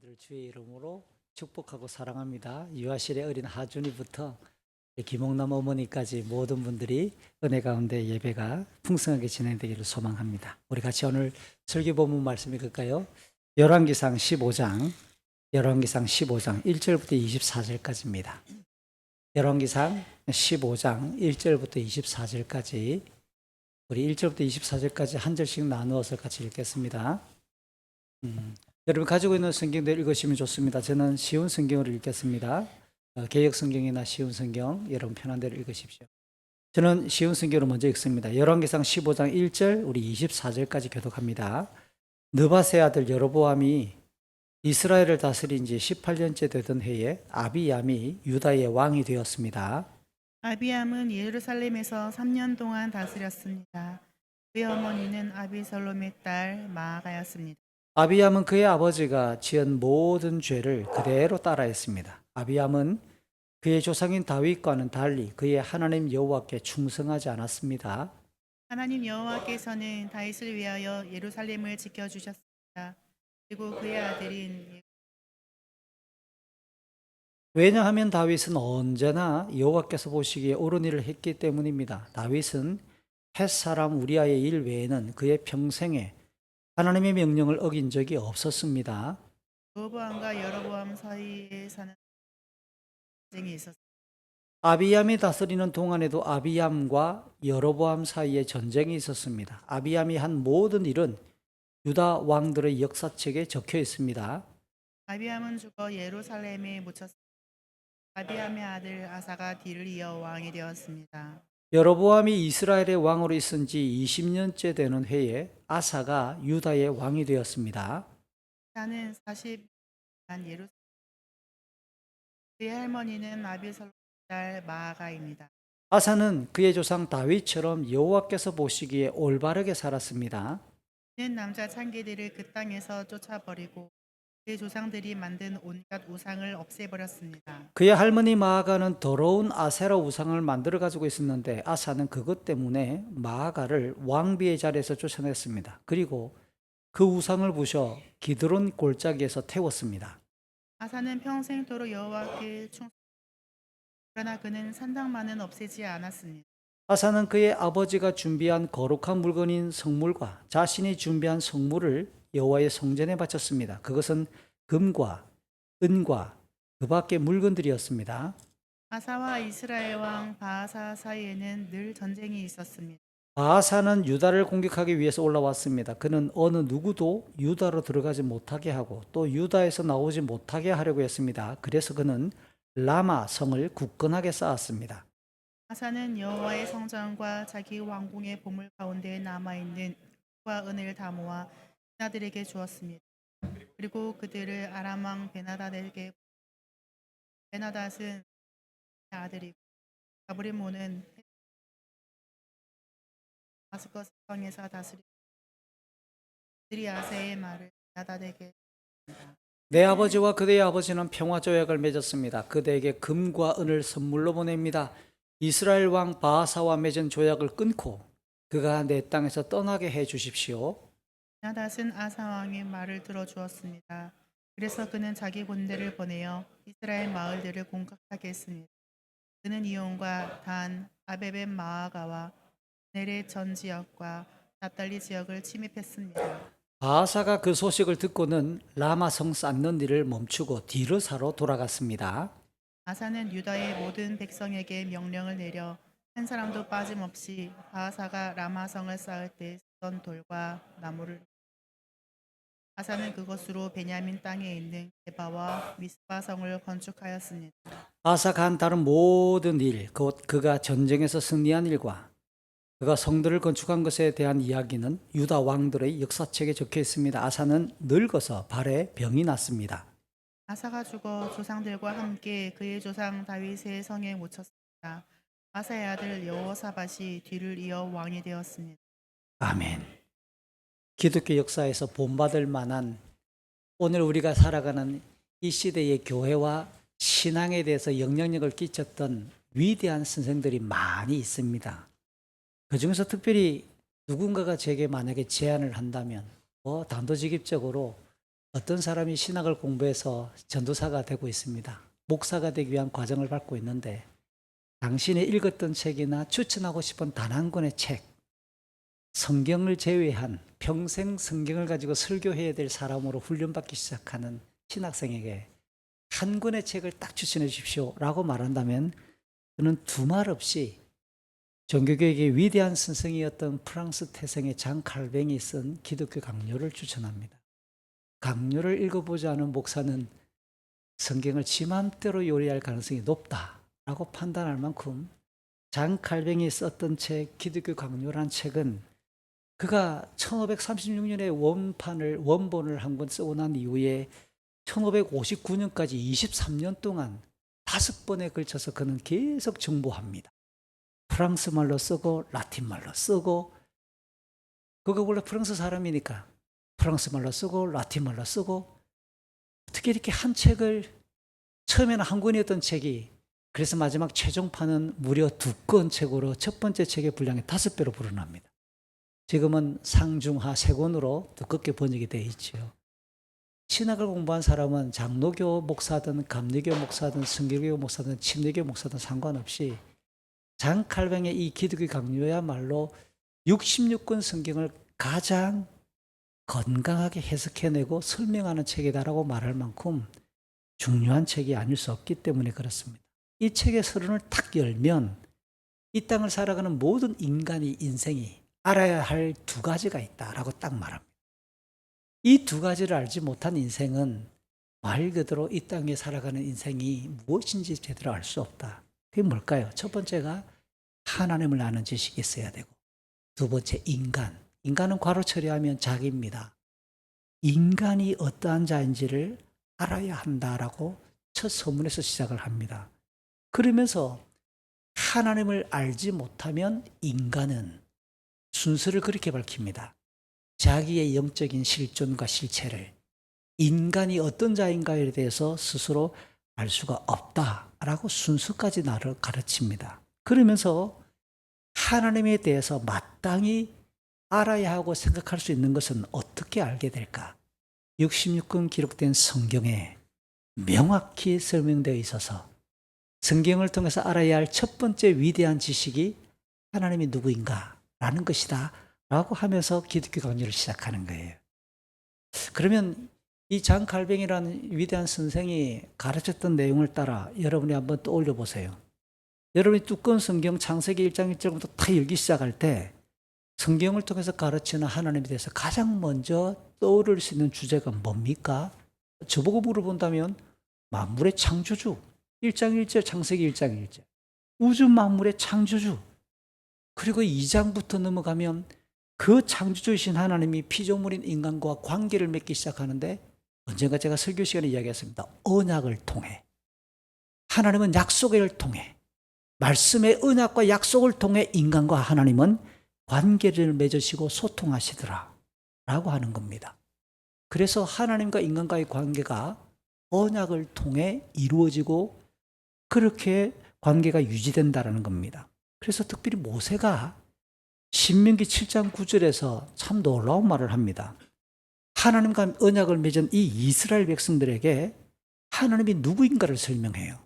여러분들을 주의 이름으로 축복하고 사랑합니다. 유아실의 어린 하준이부터 김홍남 어머니까지 모든 분들이 은혜 가운데 예배가 풍성하게 진행되기를 소망합니다. 우리 같이 오늘 설교 본문 말씀 읽을까요? 열왕기상 15장 1절부터 24절까지입니다. 열왕기상 15장 1절부터 24절까지 우리 1절부터 24절까지 한 절씩 나누어서 같이 읽겠습니다. 여러분 가지고 있는 성경들 읽으시면 좋습니다. 저는 쉬운 성경으로 읽겠습니다. 개역 성경이나 쉬운 성경 여러분 편한 대로 읽으십시오. 저는 쉬운 성경으로 먼저 읽습니다. 열왕기상 15장 1절 우리 24절까지 교독합니다. 느바세 아들 여로보암이 이스라엘을 다스린 지 18년째 되던 해에 아비얌이 유다의 왕이 되었습니다. 아비암은 예루살렘에서 3년 동안 다스렸습니다. 그의 어머니는 아비살롬의 딸 마아가였습니다. 아비암은 그의 아버지가 지은 모든 죄를 그대로 따라했습니다. 아비암은 그의 조상인 다윗과는 달리 그의 하나님 여호와께 충성하지 않았습니다. 하나님 여호와께서는 다윗을 위하여 예루살렘을 지켜주셨습니다. 그리고 그의 아들인 왜냐하면 다윗은 언제나 여호와께서 보시기에 옳은 일을 했기 때문입니다. 다윗은 햇사람 우리아의 일 외에는 그의 평생에 하나님의 명령을 어긴 적이 없었습니다. 로보암과 여로보암 사이에 사는 전쟁이 있었습니다. 아비암이 다스리는 동안에도 아비암과 여로보암 사이에 전쟁이 있었습니다. 아비암이 한 모든 일은 유다 왕들의 역사책에 적혀 있습니다. 아비암은 죽어 예루살렘에 묻혔습니다. 아비암의 아들 아사가 뒤를 이어 왕이 되었습니다. 여로보암이 이스라엘의 왕으로 있은 지 20년째 되는 해에 아사가 유다의 왕이 되었습니다. 아사는 40년 예루살렘 그의 할머니는 아비살롬의 딸 마아가입니다. 아사는 그의 조상 다윗처럼 여호와께서 보시기에 올바르게 살았습니다. 그는 남자 창기들을 그 땅에서 쫓아버리고 그의 조상들이 만든 온갖 우상을 없애버렸습니다. 그의 할머니 마아가는 더러운 아세라 우상을 만들어 가지고 있었는데 아사는 그것 때문에 마아가를 왕비의 자리에서 쫓아냈습니다. 그리고 그 우상을 부셔 기드론 골짜기에서 태웠습니다. 아사는 평생토록 여호와께 그러나 그는 산당만은 없애지 않았습니다. 아사는 그의 아버지가 준비한 거룩한 물건인 성물과 자신이 준비한 성물을 여호와의 성전에 바쳤습니다. 그것은 금과 은과 그 밖의 물건들이었습니다. 아사와 이스라엘 왕 바하사 사이에는 늘 전쟁이 있었습니다. 바하사는 유다를 공격하기 위해서 올라왔습니다. 그는 어느 누구도 유다로 들어가지 못하게 하고 또 유다에서 나오지 못하게 하려고 했습니다. 그래서 그는 라마 성을 굳건하게 쌓았습니다. 아사는 여호와의 성전과 자기 왕궁의 보물 가운데 남아있는 금과 은을 다 모아 신하들에게 주었습니다. 그리고 그들을 아람 왕 베나닷에게 베나닷은 아들이고 가브리모는 다스커스 성에서 다스리고 그들이 아세의 말을 베나닷에게 줬습니다. 내 아버지와 그대의 아버지는 평화조약을 맺었습니다. 그대에게 금과 은을 선물로 보냅니다. 이스라엘 왕 바하사와 맺은 조약을 끊고 그가 내 땅에서 떠나게 해 주십시오. 베나닷은 아사 왕의 말을 들어주었습니다. 그래서 그는 자기 군대를 보내어 이스라엘 마을들을 공격하게 했습니다. 그는 이온과 단, 아베벤 마아가와 네렛 전 지역과 납달리 지역을 침입했습니다. 바하사가 그 소식을 듣고는 라마성 쌓는 일을 멈추고 디르사로 돌아갔습니다. 아사는 유다의 모든 백성에게 명령을 내려 한 사람도 빠짐없이 바하사가 라마성을 쌓을 때 쓰던 돌과 나무를 아사는 그것으로 베냐민 땅에 있는 게바와 미스바 성을 건축하였습니다. 아사가 한 다른 모든 일, 곧 그가 전쟁에서 승리한 일과 그가 성들을 건축한 것에 대한 이야기는 유다 왕들의 역사책에 적혀 있습니다. 아사는 늙어서 발에 병이 났습니다. 아사가 죽어 조상들과 함께 그의 조상 다윗의 성에 묻혔습니다. 아사의 아들 여호사밧이 뒤를 이어 왕이 되었습니다. 아멘. 기독교 역사에서 본받을 만한 오늘 우리가 살아가는 이 시대의 교회와 신앙에 대해서 영향력을 끼쳤던 위대한 선생들이 많이 있습니다. 그 중에서 특별히 누군가가 제게 만약에 제안을 한다면 단도직입적으로 어떤 사람이 신학을 공부해서 전도사가 되고 있습니다. 목사가 되기 위한 과정을 밟고 있는데 당신이 읽었던 책이나 추천하고 싶은 단 한 권의 책, 성경을 제외한 평생 성경을 가지고 설교해야 될 사람으로 훈련받기 시작하는 신학생에게 한 권의 책을 딱 추천해 주십시오 라고 말한다면 저는 두말 없이 종교개혁의 위대한 선생이었던 프랑스 태생의 장 칼뱅이 쓴 기독교 강요를 추천합니다. 강요를 읽어보지 않은 목사는 성경을 지 맘대로 요리할 가능성이 높다라고 판단할 만큼 장 칼뱅이 썼던 책 기독교 강요라는 책은 그가 1536년에 원본을 한 권 쓰고 난 이후에 1559년까지 23년 동안 5번에 걸쳐서 그는 계속 정보합니다. 프랑스 말로 쓰고 라틴 말로 쓰고, 그가 원래 프랑스 사람이니까 프랑스 말로 쓰고 라틴 말로 쓰고, 어떻게 이렇게 한 책을, 처음에는 한 권이었던 책이 그래서 마지막 최종판은 무려 2권 책으로 첫 번째 책의 분량의 5배로 불어납니다. 지금은 상중하 3권으로 두껍게 번역이 되어 있죠. 신학을 공부한 사람은 장로교 목사든 감리교 목사든 성결교 목사든 침례교 목사든 상관없이 장 칼뱅의 이 기독교 강요야말로 66권 성경을 가장 건강하게 해석해내고 설명하는 책이다라고 말할 만큼 중요한 책이 아닐 수 없기 때문에 그렇습니다. 이 책의 서론을 탁 열면 이 땅을 살아가는 모든 인간의 인생이 알아야 할 2가지가 있다라고 딱 말합니다. 이 2가지를 알지 못한 인생은 말 그대로 이 땅에 살아가는 인생이 무엇인지 제대로 알 수 없다. 그게 뭘까요? 첫 번째가 하나님을 아는 지식이 있어야 되고, 두 번째 인간은 괄호 처리하면 자기입니다. 인간이 어떠한 자인지를 알아야 한다라고 첫 서문에서 시작을 합니다. 그러면서 하나님을 알지 못하면 인간은 순서를 그렇게 밝힙니다. 자기의 영적인 실존과 실체를, 인간이 어떤 자인가에 대해서 스스로 알 수가 없다라고 순서까지 나를 가르칩니다. 그러면서 하나님에 대해서 마땅히 알아야 하고 생각할 수 있는 것은 어떻게 알게 될까? 66권 기록된 성경에 명확히 설명되어 있어서 성경을 통해서 알아야 할 첫 번째 위대한 지식이 하나님이 누구인가라는 것이다 라고 하면서 기독교 강요를 시작하는 거예요. 그러면 이 장 칼뱅이라는 위대한 선생이 가르쳤던 내용을 따라 여러분이 한번 떠올려 보세요. 여러분이 두꺼운 성경 창세기 1장 1절부터 다 읽기 시작할 때 성경을 통해서 가르치는 하나님에 대해서 가장 먼저 떠오를 수 있는 주제가 뭡니까? 저보고 물어본다면 만물의 창조주, 1장 1절 창세기 1장 1절, 우주 만물의 창조주, 그리고 2장부터 넘어가면 그 창조주이신 하나님이 피조물인 인간과 관계를 맺기 시작하는데, 언젠가 제가 설교 시간에 이야기했습니다. 언약을 통해, 하나님은 약속을 통해, 말씀의 언약과 약속을 통해 인간과 하나님은 관계를 맺으시고 소통하시더라 라고 하는 겁니다. 그래서 하나님과 인간과의 관계가 언약을 통해 이루어지고 그렇게 관계가 유지된다는 겁니다. 그래서 특별히 모세가 신명기 7장 9절에서 참 놀라운 말을 합니다. 하나님과 언약을 맺은 이 이스라엘 백성들에게 하나님이 누구인가를 설명해요.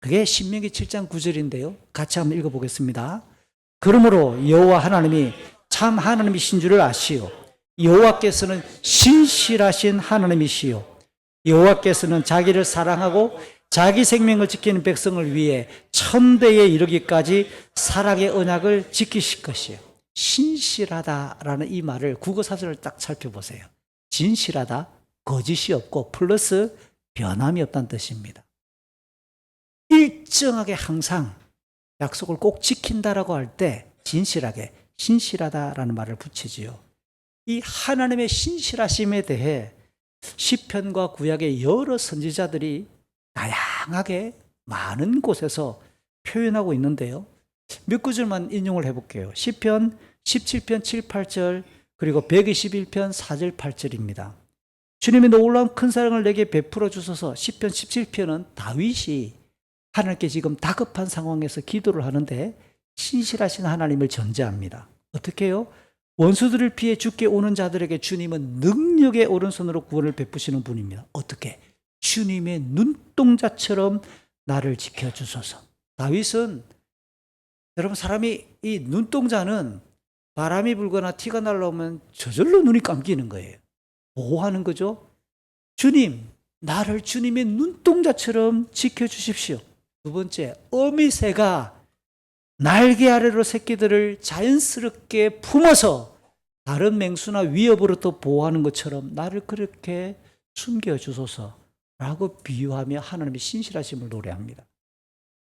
그게 신명기 7장 9절인데요. 같이 한번 읽어보겠습니다. 그러므로 여호와 하나님이 참 하나님이신 줄을 아시오. 여호와께서는 신실하신 하나님이시오. 여호와께서는 자기를 사랑하고 자기 생명을 지키는 백성을 위해 천대에 이르기까지 사랑의 언약을 지키실 것이요. 신실하다라는 이 말을 국어사전을 딱 살펴보세요. 진실하다, 거짓이 없고 플러스 변함이 없다는 뜻입니다. 일정하게 항상 약속을 꼭 지킨다라고 할 때 진실하게, 신실하다라는 말을 붙이지요. 이 하나님의 신실하심에 대해 시편과 구약의 여러 선지자들이 다양하게 많은 곳에서 표현하고 있는데요. 몇 구절만 인용을 해볼게요. 시편 17편 7, 8절 그리고 121편 4절 8절입니다. 주님이 놀라운 큰 사랑을 내게 베풀어 주소서. 시편 17편은 다윗이 하나님께 지금 다급한 상황에서 기도를 하는데 신실하신 하나님을 전제합니다. 어떻게 해요? 원수들을 피해 죽게 오는 자들에게 주님은 능력의 오른손으로 구원을 베푸시는 분입니다. 어떻게? 주님의 눈동자처럼 나를 지켜주소서. 다윗은 여러분 사람이 이 눈동자는 바람이 불거나 티가 날라오면 저절로 눈이 감기는 거예요. 보호하는 거죠. 주님, 나를 주님의 눈동자처럼 지켜주십시오. 두 번째, 어미새가 날개 아래로 새끼들을 자연스럽게 품어서 다른 맹수나 위협으로부터 보호하는 것처럼 나를 그렇게 숨겨주소서라고 비유하며 하나님의 신실하심을 노래합니다.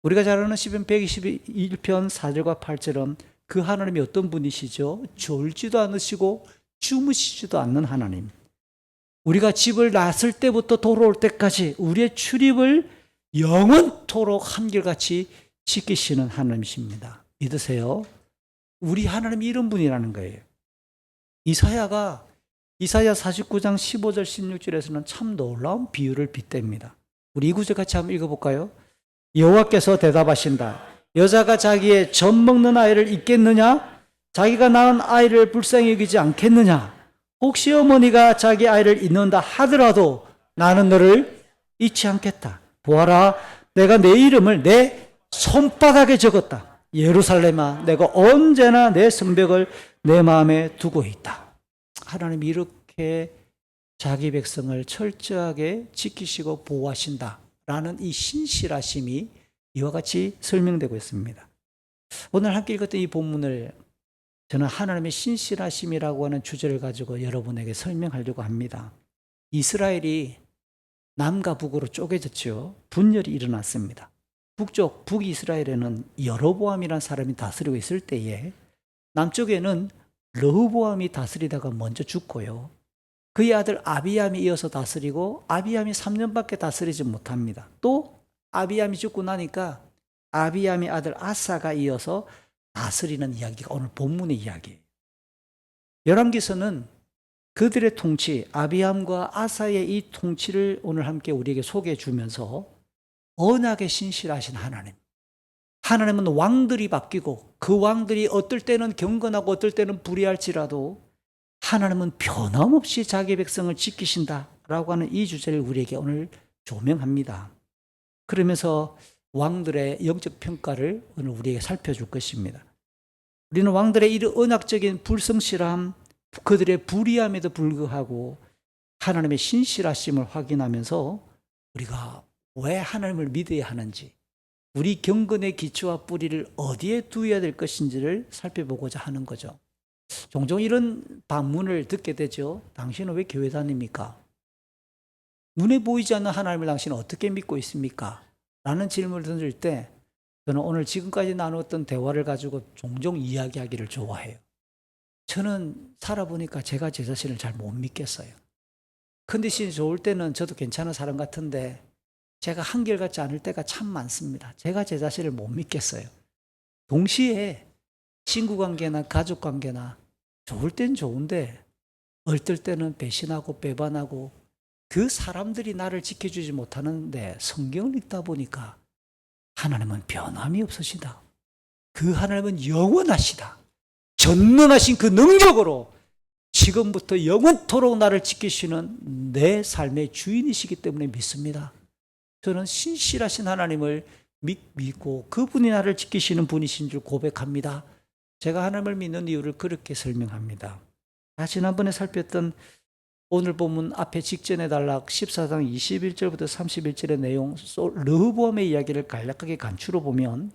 우리가 잘 아는 시편 121편 4절과 8절은 그 하나님이 어떤 분이시죠? 졸지도 않으시고 주무시지도 않는 하나님. 우리가 집을 났을 때부터 돌아올 때까지 우리의 출입을 영원토록 한결같이 지키시는 하나님이십니다. 믿으세요? 우리 하나님이 이런 분이라는 거예요. 이사야 49장 15절 16절에서는 참 놀라운 비유를 빗댑니다. 우리 이 구절 같이 한번 읽어볼까요? 여호와께서 대답하신다. 여자가 자기의 젖 먹는 아이를 잊겠느냐? 자기가 낳은 아이를 불쌍히 여기지 않겠느냐? 혹시 어머니가 자기 아이를 잊는다 하더라도 나는 너를 잊지 않겠다. 보아라, 내가 내 이름을 내 손바닥에 적었다. 예루살렘아, 내가 언제나 내 성벽을 내 마음에 두고 있다. 하나님이 이렇게 자기 백성을 철저하게 지키시고 보호하신다라는 이 신실하심이 이와 같이 설명되고 있습니다. 오늘 함께 읽었던 이 본문을 저는 하나님의 신실하심이라고 하는 주제를 가지고 여러분에게 설명하려고 합니다. 이스라엘이 남과 북으로 쪼개졌죠. 분열이 일어났습니다. 북이스라엘에는 여로보암이라는 사람이 다스리고 있을 때에 남쪽에는 르호보암이 다스리다가 먼저 죽고요. 그의 아들 아비암이 이어서 다스리고 아비암이 3년밖에 다스리지 못합니다. 또 아비암이 죽고 나니까 아비암의 아들 아사가 이어서 다스리는 이야기가 오늘 본문의 이야기예요. 열왕기서는 그들의 통치, 아비암과 아사의 이 통치를 오늘 함께 우리에게 소개해 주면서 언약에 신실하신 하나님. 하나님은 왕들이 바뀌고 그 왕들이 어떨 때는 경건하고 어떨 때는 불의할지라도 하나님은 변함없이 자기 백성을 지키신다라고 하는 이 주제를 우리에게 오늘 조명합니다. 그러면서 왕들의 영적 평가를 오늘 우리에게 살펴줄 것입니다. 우리는 왕들의 이 언약적인 불성실함, 그들의 불의함에도 불구하고 하나님의 신실하심을 확인하면서 우리가 왜 하나님을 믿어야 하는지, 우리 경건의 기초와 뿌리를 어디에 두어야 될 것인지를 살펴보고자 하는 거죠. 종종 이런 반문을 듣게 되죠. 당신은 왜 교회 다닙니까? 눈에 보이지 않는 하나님을 당신은 어떻게 믿고 있습니까? 라는 질문을 던질 때 저는 오늘 지금까지 나누었던 대화를 가지고 종종 이야기하기를 좋아해요. 저는 살아보니까 제가 제 자신을 잘 못 믿겠어요. 컨디션이 좋을 때는 저도 괜찮은 사람 같은데 제가 한결같지 않을 때가 참 많습니다. 제가 제 자신을 못 믿겠어요. 동시에 친구 관계나 가족 관계나 좋을 땐 좋은데 어떨 때는 배신하고 배반하고 그 사람들이 나를 지켜주지 못하는데 성경을 읽다 보니까 하나님은 변함이 없으시다. 그 하나님은 영원하시다. 전능하신 그 능력으로 지금부터 영원토록 나를 지키시는 내 삶의 주인이시기 때문에 믿습니다. 저는 신실하신 하나님을 믿고 그분이 나를 지키시는 분이신 줄 고백합니다. 제가 하나님을 믿는 이유를 그렇게 설명합니다. 지난번에 살폈던 오늘 본문 앞에 직전에 단락 14장 21절부터 31절의 내용, 르호보암의 이야기를 간략하게 간추려 보면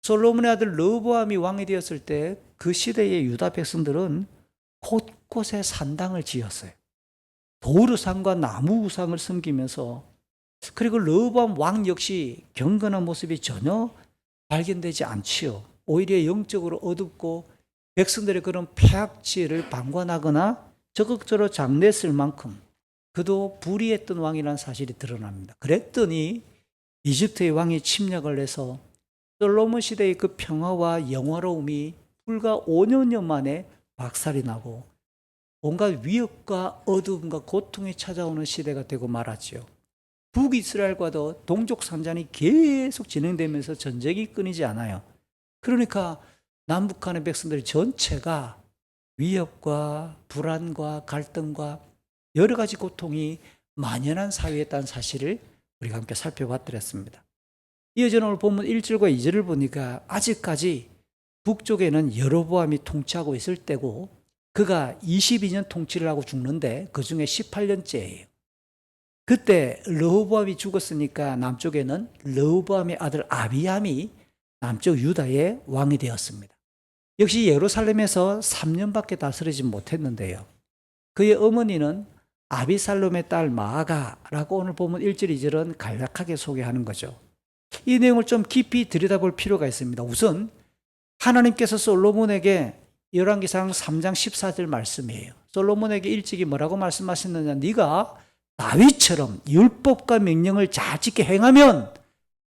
솔로몬의 아들 르호보암이 왕이 되었을 때 그 시대의 유다 백성들은 곳곳에 산당을 지었어요. 도르상과 나무 우상을 섬기면서, 그리고 르호보암 왕 역시 경건한 모습이 전혀 발견되지 않지요. 오히려 영적으로 어둡고 백성들의 그런 폐악지를 방관하거나 적극적으로 장래했을 만큼 그도 불의했던 왕이라는 사실이 드러납니다. 그랬더니 이집트의 왕이 침략을 해서 솔로몬 시대의 그 평화와 영화로움이 불과 5년 만에 박살이 나고 온갖 위협과 어두움과 고통이 찾아오는 시대가 되고 말았지요. 북이스라엘과도 동족 상잔이 계속 진행되면서 전쟁이 끊이지 않아요. 그러니까 남북한의 백성들 전체가 위협과 불안과 갈등과 여러 가지 고통이 만연한 사회였다는 사실을 우리가 함께 살펴봤더랬습니다. 이어져 오늘 본문 1절과 2절을 보니까 아직까지 북쪽에는 여로보암이 통치하고 있을 때고 그가 22년 통치를 하고 죽는데 그 중에 18년째예요. 그때 르호보암이 죽었으니까 남쪽에는 르호보암의 아들 아비암이 남쪽 유다의 왕이 되었습니다. 역시 예루살렘에서 3년밖에 다스리지 못했는데요. 그의 어머니는 아비살롬의 딸 마아가라고 오늘 보면 1절, 2절은 간략하게 소개하는 거죠. 이 내용을 좀 깊이 들여다볼 필요가 있습니다. 우선 하나님께서 솔로몬에게 열왕기상 3장 14절 말씀이에요. 솔로몬에게 일찍이 뭐라고 말씀하셨느냐? 네가 다윗처럼 율법과 명령을 잘 지켜 행하면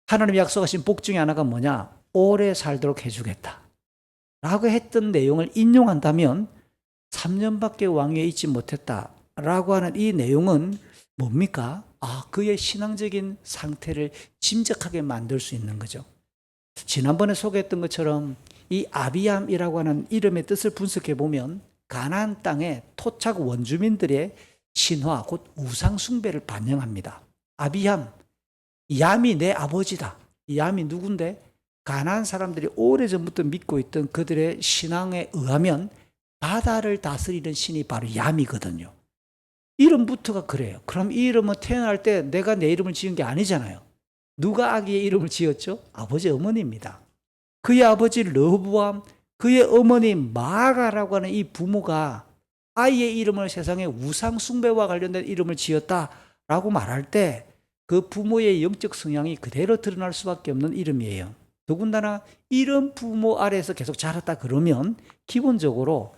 하나님이 약속하신 복 중에 하나가 뭐냐? 오래 살도록 해주겠다 라고 했던 내용을 인용한다면 3년밖에 왕위에 있지 못했다라고 하는 이 내용은 뭡니까? 그의 신앙적인 상태를 짐작하게 만들 수 있는 거죠. 지난번에 소개했던 것처럼 이 아비암이라고 하는 이름의 뜻을 분석해 보면 가나안 땅의 토착 원주민들의 신화, 곧 우상 숭배를 반영합니다. 아비암, 얌이 내 아버지다. 얌이 누군데? 가나안 사람들이 오래전부터 믿고 있던 그들의 신앙에 의하면 바다를 다스리는 신이 바로 얌이거든요. 이름부터가 그래요. 그럼 이 이름은 태어날 때 내가 내 이름을 지은 게 아니잖아요. 누가 아기의 이름을 지었죠? 아버지 어머니입니다. 그의 아버지 르호보암, 그의 어머니 마아가라고 하는 이 부모가 아이의 이름을 세상에 우상 숭배와 관련된 이름을 지었다라고 말할 때 그 부모의 영적 성향이 그대로 드러날 수밖에 없는 이름이에요. 더군다나 이런 부모 아래에서 계속 자랐다 그러면 기본적으로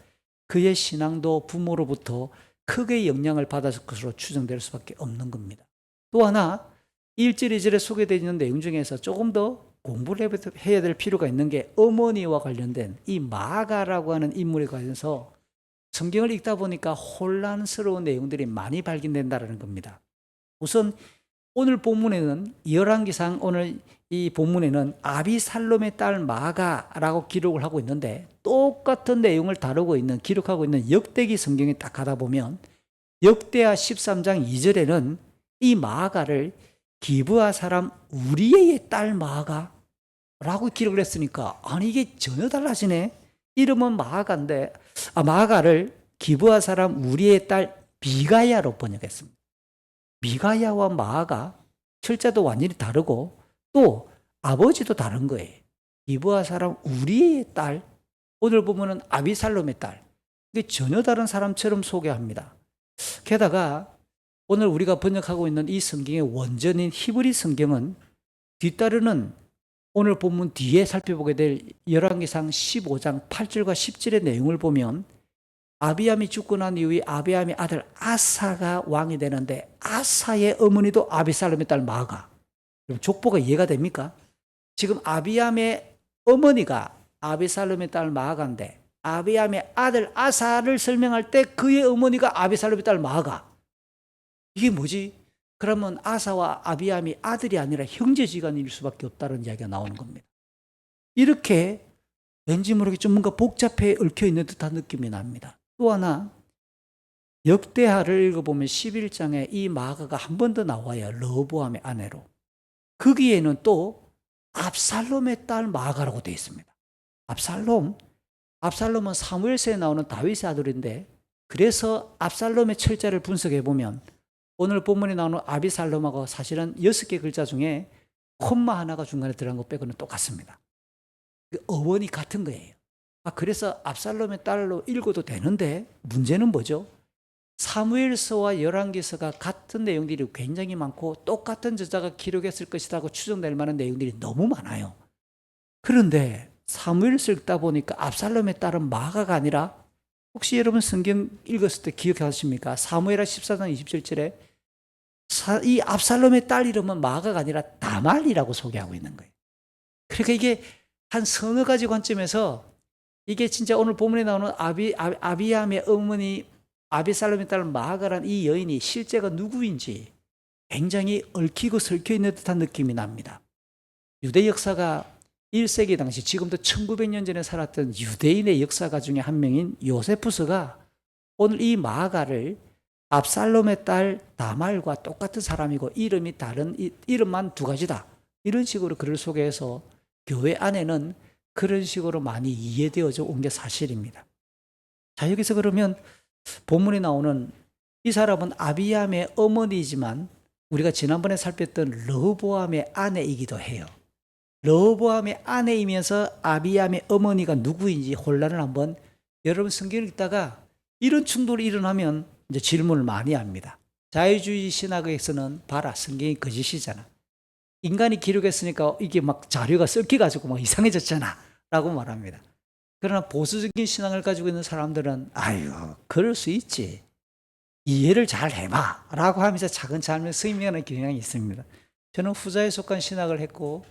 그의 신앙도 부모로부터 크게 영향을 받았을 것으로 추정될 수밖에 없는 겁니다. 또 하나 1절, 2절에 소개되어 있는 내용 중에서 조금 더 공부를 해야 될 필요가 있는 게 어머니와 관련된 이 마아가라고 하는 인물에 관해서 성경을 읽다 보니까 혼란스러운 내용들이 많이 발견된다는 겁니다. 우선 오늘 본문에는 열왕기상 오늘 이 본문에는 아비살롬의 딸 마아가라고 기록을 하고 있는데 똑같은 내용을 다루고 있는 기록하고 있는 역대기 성경에 딱 가다 보면 역대하 13장 2절에는 이 마아가를 기브아 사람 우리의 딸 마아가라고 기록을 했으니까 아니 이게 전혀 달라지네. 이름은 마아가인데 마아가를 기브아 사람 우리의 딸 미가야로 번역했습니다. 미가야와 마아가 철자도 완전히 다르고 또 아버지도 다른 거예요. 기브아 사람 우리의 딸, 오늘 보면은 아비살롬의 딸. 이게 전혀 다른 사람처럼 소개합니다. 게다가 오늘 우리가 번역하고 있는 이 성경의 원전인 히브리 성경은 뒤따르는 오늘 본문 뒤에 살펴보게 될 열왕기상 15장 8절과 10절의 내용을 보면 아비암이 죽고 난 이후에 아비암의 아들 아사가 왕이 되는데 아사의 어머니도 아비살롬의 딸 마아가. 그럼 족보가 이해가 됩니까? 지금 아비암의 어머니가 아비살롬의 딸 마아가인데 아비암의 아들 아사를 설명할 때 그의 어머니가 아비살롬의 딸 마아가. 이게 뭐지? 그러면 아사와 아비암이 아들이 아니라 형제지간일 수밖에 없다는 이야기가 나오는 겁니다. 이렇게 왠지 모르게 좀 뭔가 복잡해 얽혀있는 듯한 느낌이 납니다. 또 하나 역대하를 읽어보면 11장에 이 마아가가 한 번 더 나와요. 르호보암의 아내로. 거기에는 또 압살롬의 딸 마아가라고 되어 있습니다. 압살롬은 사무엘서에 나오는 다윗의 아들인데 그래서 압살롬의 철자를 분석해 보면 오늘 본문에 나오는 아비살롬하고 사실은 6개 글자 중에 콤마 하나가 중간에 들어간 것 빼고는 똑같습니다. 어원이 같은 거예요. 그래서 압살롬의 딸로 읽어도 되는데 문제는 뭐죠? 사무엘서와 열왕기서가 같은 내용들이 굉장히 많고 똑같은 저자가 기록했을 것이라고 추정될 만한 내용들이 너무 많아요. 그런데 사무엘서 읽다 보니까 압살롬의 딸은 마아가가 아니라 혹시 여러분 성경 읽었을 때 기억하십니까? 사무엘하 14장 27절에 이 압살롬의 딸 이름은 마아가가 아니라 다말이라고 소개하고 있는 거예요. 그러니까 이게 한 서너 가지 관점에서 이게 진짜 오늘 본문에 나오는 아비암의 어머니 아비살롬의 딸 마아가란 이 여인이 실제가 누구인지 굉장히 얽히고 설켜 있는 듯한 느낌이 납니다. 유대 역사가 1세기 당시 지금도 1900년 전에 살았던 유대인의 역사가 중에 한 명인 요세푸스가 오늘 이 마아가를 압살롬의 딸 다말과 똑같은 사람이고 이름이 다른 이름만 두 가지다. 이런 식으로 글을 소개해서 교회 안에는 그런 식으로 많이 이해되어져 온 게 사실입니다. 자, 여기서 그러면 본문에 나오는 이 사람은 아비암의 어머니이지만 우리가 지난번에 살폈던 르호보암의 아내이기도 해요. 르호보암의 아내이면서 아비암의 어머니가 누구인지 혼란을 한번 여러분 성경을 읽다가 이런 충돌이 일어나면 이제 질문을 많이 합니다. 자유주의 신학에서는 봐라, 성경이 거짓이잖아. 인간이 기록했으니까 이게 막 자료가 섞여가지고 막 이상해졌잖아 라고 말합니다. 그러나 보수적인 신앙을 가지고 있는 사람들은 아유, 그럴 수 있지, 이해를 잘 해봐 라고 하면서 차근차근 승인하는 경향이 있습니다. 저는 후자에 속한 신학을 했고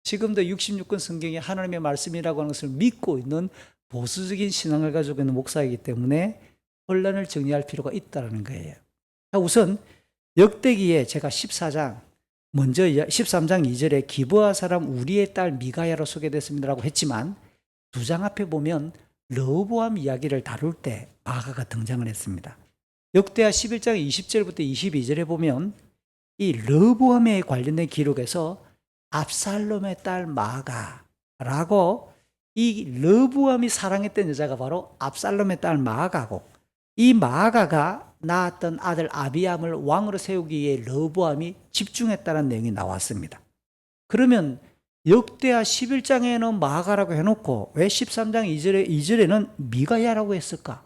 지금도 66권 성경이 하나님의 말씀이라고 하는 것을 믿고 있는 보수적인 신앙을 가지고 있는 목사이기 때문에 혼란을 정리할 필요가 있다는 거예요. 우선 역대기에 제가 14장 먼저 13장 2절에 기브아 사람 우리의 딸 미가야로 소개됐습니다라고 했지만 두 장 앞에 보면 르호보암 이야기를 다룰 때 마아가가 등장을 했습니다. 역대하 11장 20절부터 22절에 보면 이 르호보암에 관련된 기록에서 압살롬의 딸 마아가라고, 이 르호보암이 사랑했던 여자가 바로 압살롬의 딸 마아가고, 이 마아가가 낳았던 아들 아비암을 왕으로 세우기 위해 르호보암이 집중했다는 내용이 나왔습니다. 그러면 역대하 11장에는 마아가라고 해놓고 왜 13장 2절에는 미가야라고 했을까?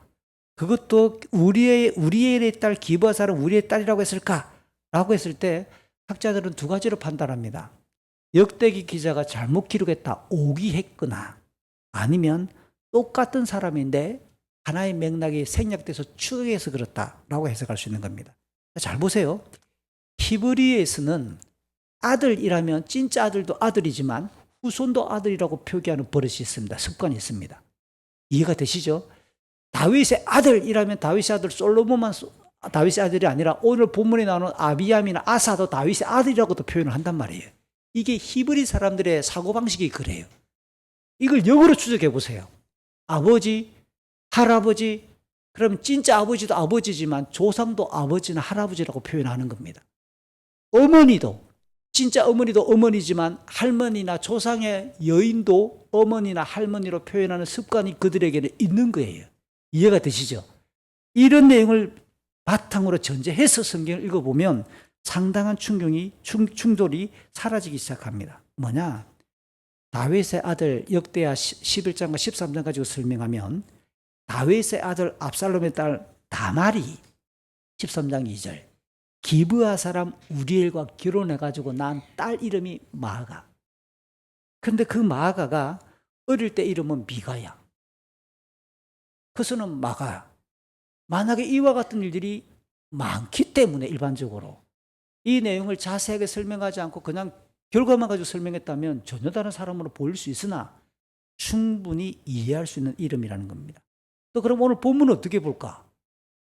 그것도 우리엘의 딸 기브아 사람 우리의 딸이라고 했을까? 라고 했을 때 학자들은 두 가지로 판단합니다. 역대기 기자가 잘못 기록했다, 오기했거나 아니면 똑같은 사람인데 하나의 맥락이 생략돼서 추측해서 그렇다라고 해석할 수 있는 겁니다. 잘 보세요. 히브리에서는 아들이라면 진짜 아들도 아들이지만 후손도 아들이라고 표기하는 버릇이 있습니다. 습관이 있습니다. 이해가 되시죠? 다윗의 아들이라면 다윗의 아들 솔로몬만 다윗의 아들이 아니라 오늘 본문에 나오는 아비암이나 아사도 다윗의 아들이라고도 표현을 한단 말이에요. 이게 히브리 사람들의 사고방식이 그래요. 이걸 역으로 추적해 보세요. 아버지, 할아버지, 그럼 진짜 아버지도 아버지지만 조상도 아버지나 할아버지라고 표현하는 겁니다. 어머니도, 진짜 어머니도 어머니지만 할머니나 조상의 여인도 어머니나 할머니로 표현하는 습관이 그들에게는 있는 거예요. 이해가 되시죠? 이런 내용을 바탕으로 전제해서 성경을 읽어보면 상당한 충돌이 사라지기 시작합니다. 뭐냐? 다윗의 아들 역대하 11장과 13장 가지고 설명하면 다윗의 아들 압살롬의 딸 다말이 13장 2절 기브아 사람 우리엘과 결혼해가지고 난 딸 이름이 마아가. 그런데 그 마아가가 어릴 때 이름은 미가야. 그서는 마가. 만약에 이와 같은 일들이 많기 때문에 일반적으로 이 내용을 자세하게 설명하지 않고 그냥 결과만 가지고 설명했다면 전혀 다른 사람으로 보일 수 있으나 충분히 이해할 수 있는 이름이라는 겁니다. 또 그럼 오늘 본문은 어떻게 볼까?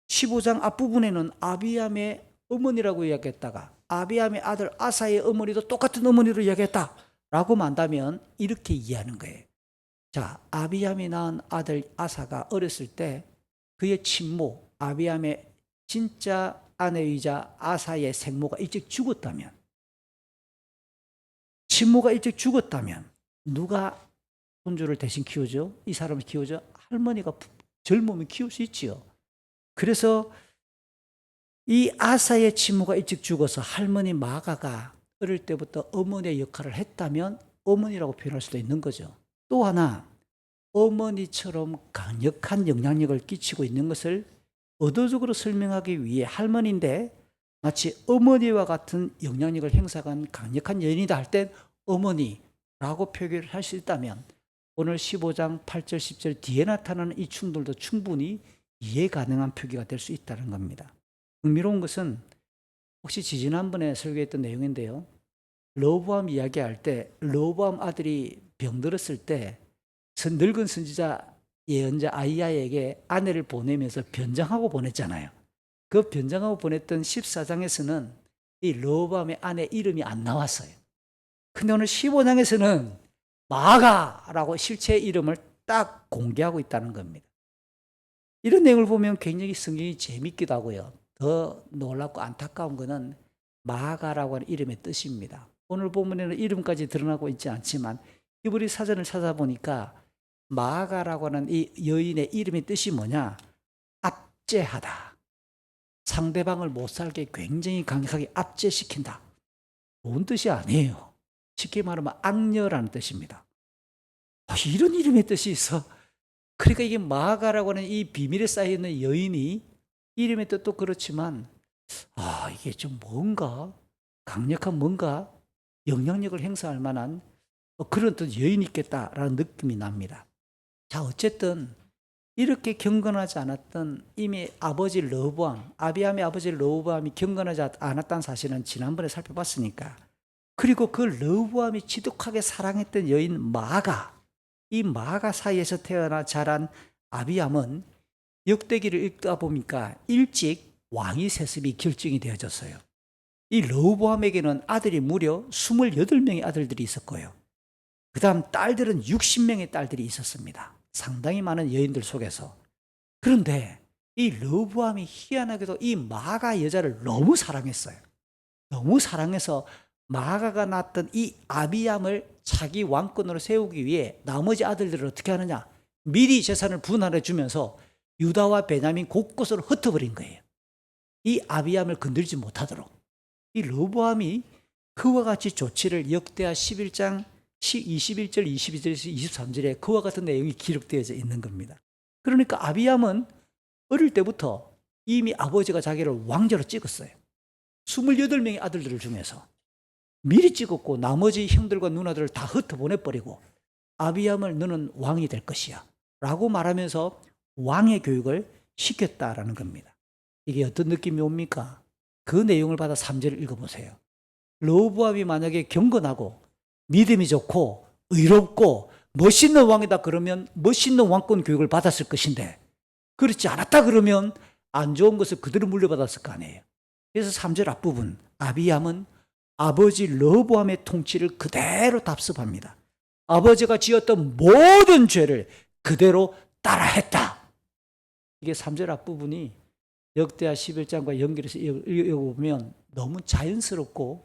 15장 앞부분에는 아비암의 어머니라고 이야기했다가 아비암의 아들 아사의 어머니도 똑같은 어머니로 이야기했다라고 만다면 이렇게 이해하는 거예요. 자, 아비암이 낳은 아들 아사가 어렸을 때 그의 친모 아비암의 진짜 아내이자 아사의 생모가 일찍 죽었다면, 친모가 일찍 죽었다면 누가 손주를 대신 키우죠? 이 사람을 키우죠? 할머니가 젊으면 키울 수 있지요. 그래서 이 아사의 친모가 일찍 죽어서 할머니 마가가 어릴 때부터 어머니의 역할을 했다면 어머니라고 표현할 수도 있는 거죠. 또 하나, 어머니처럼 강력한 영향력을 끼치고 있는 것을 의도적으로 설명하기 위해 할머니인데 마치 어머니와 같은 영향력을 행사한 강력한 여인이다 할 땐 어머니라고 표기를 할 수 있다면 오늘 15장 8절 10절 뒤에 나타나는 이 충돌도 충분히 이해 가능한 표기가 될 수 있다는 겁니다. 흥미로운 것은 혹시 지지난번에 설교했던 내용인데요. 르호보암 이야기할 때 르호보암 아들이 병들었을 때 늙은 선지자 예언자 아이야에게 아내를 보내면서 변장하고 보냈잖아요. 그 변장하고 보냈던 14장에서는 이 르호보암의 아내 이름이 안 나왔어요. 근데 오늘 15장에서는 마가라고 실체 이름을 딱 공개하고 있다는 겁니다. 이런 내용을 보면 굉장히 성경이 재밌기도 하고요. 더 놀랍고 안타까운 것은 마가라고 하는 이름의 뜻입니다. 오늘 본문에는 이름까지 드러나고 있지 않지만 히브리 사전을 찾아보니까 마가라고 하는 이 여인의 이름의 뜻이 뭐냐? 압제하다. 상대방을 못 살게 굉장히 강력하게 압제시킨다. 좋은 뜻이 아니에요. 쉽게 말하면 악녀라는 뜻입니다. 이런 이름의 뜻이 있어. 그러니까 이게 마가라고 하는 이 비밀에 쌓여있는 여인이 이름의 뜻도 그렇지만 이게 좀 뭔가 강력한 뭔가 영향력을 행사할 만한 그런 또 여인이 있겠다라는 느낌이 납니다. 자, 어쨌든 이렇게 경건하지 않았던 이미 아버지 르호보암, 아비암의 아버지 르호보암이 경건하지 않았다는 사실은 지난번에 살펴봤으니까. 그리고 그 르호보암이 지독하게 사랑했던 여인 마가, 이 마가 사이에서 태어나 자란 아비암은 역대기를 읽다 보니까 일찍 왕위 세습이 결정이 되어졌어요. 이 르호보암에게는 아들이 무려 28명의 아들들이 있었고요. 그 다음 딸들은 60명의 딸들이 있었습니다. 상당히 많은 여인들 속에서. 그런데 이 르호보암이 희한하게도 이 마가 여자를 너무 사랑했어요. 너무 사랑해서 마가가 낳았던 이 아비암을 자기 왕권으로 세우기 위해 나머지 아들들을 어떻게 하느냐? 미리 재산을 분할해 주면서 유다와 베냐민 곳곳으로 흩어버린 거예요. 이 아비암을 건들지 못하도록. 이 르호보암이 그와 같이 조치를 역대하 11장 21절, 22절에서 23절에 그와 같은 내용이 기록되어져 있는 겁니다. 그러니까 아비암은 어릴 때부터 이미 아버지가 자기를 왕자로 찍었어요. 28명의 아들들 중에서 미리 찍었고 나머지 형들과 누나들을 다 흩어보내버리고 아비암을 너는 왕이 될 것이야 라고 말하면서 왕의 교육을 시켰다라는 겁니다. 이게 어떤 느낌이 옵니까? 그 내용을 받아 3절을 읽어보세요. 르호보암이 만약에 경건하고 믿음이 좋고 의롭고 멋있는 왕이다 그러면 멋있는 왕권 교육을 받았을 것인데 그렇지 않았다 그러면 안 좋은 것을 그대로 물려받았을 거 아니에요. 그래서 3절 앞부분 아비암은 아버지 르호보암의 통치를 그대로 답습합니다. 아버지가 지었던 모든 죄를 그대로 따라했다. 이게 3절 앞부분이 역대하 11장과 연결해서 읽어보면 너무 자연스럽고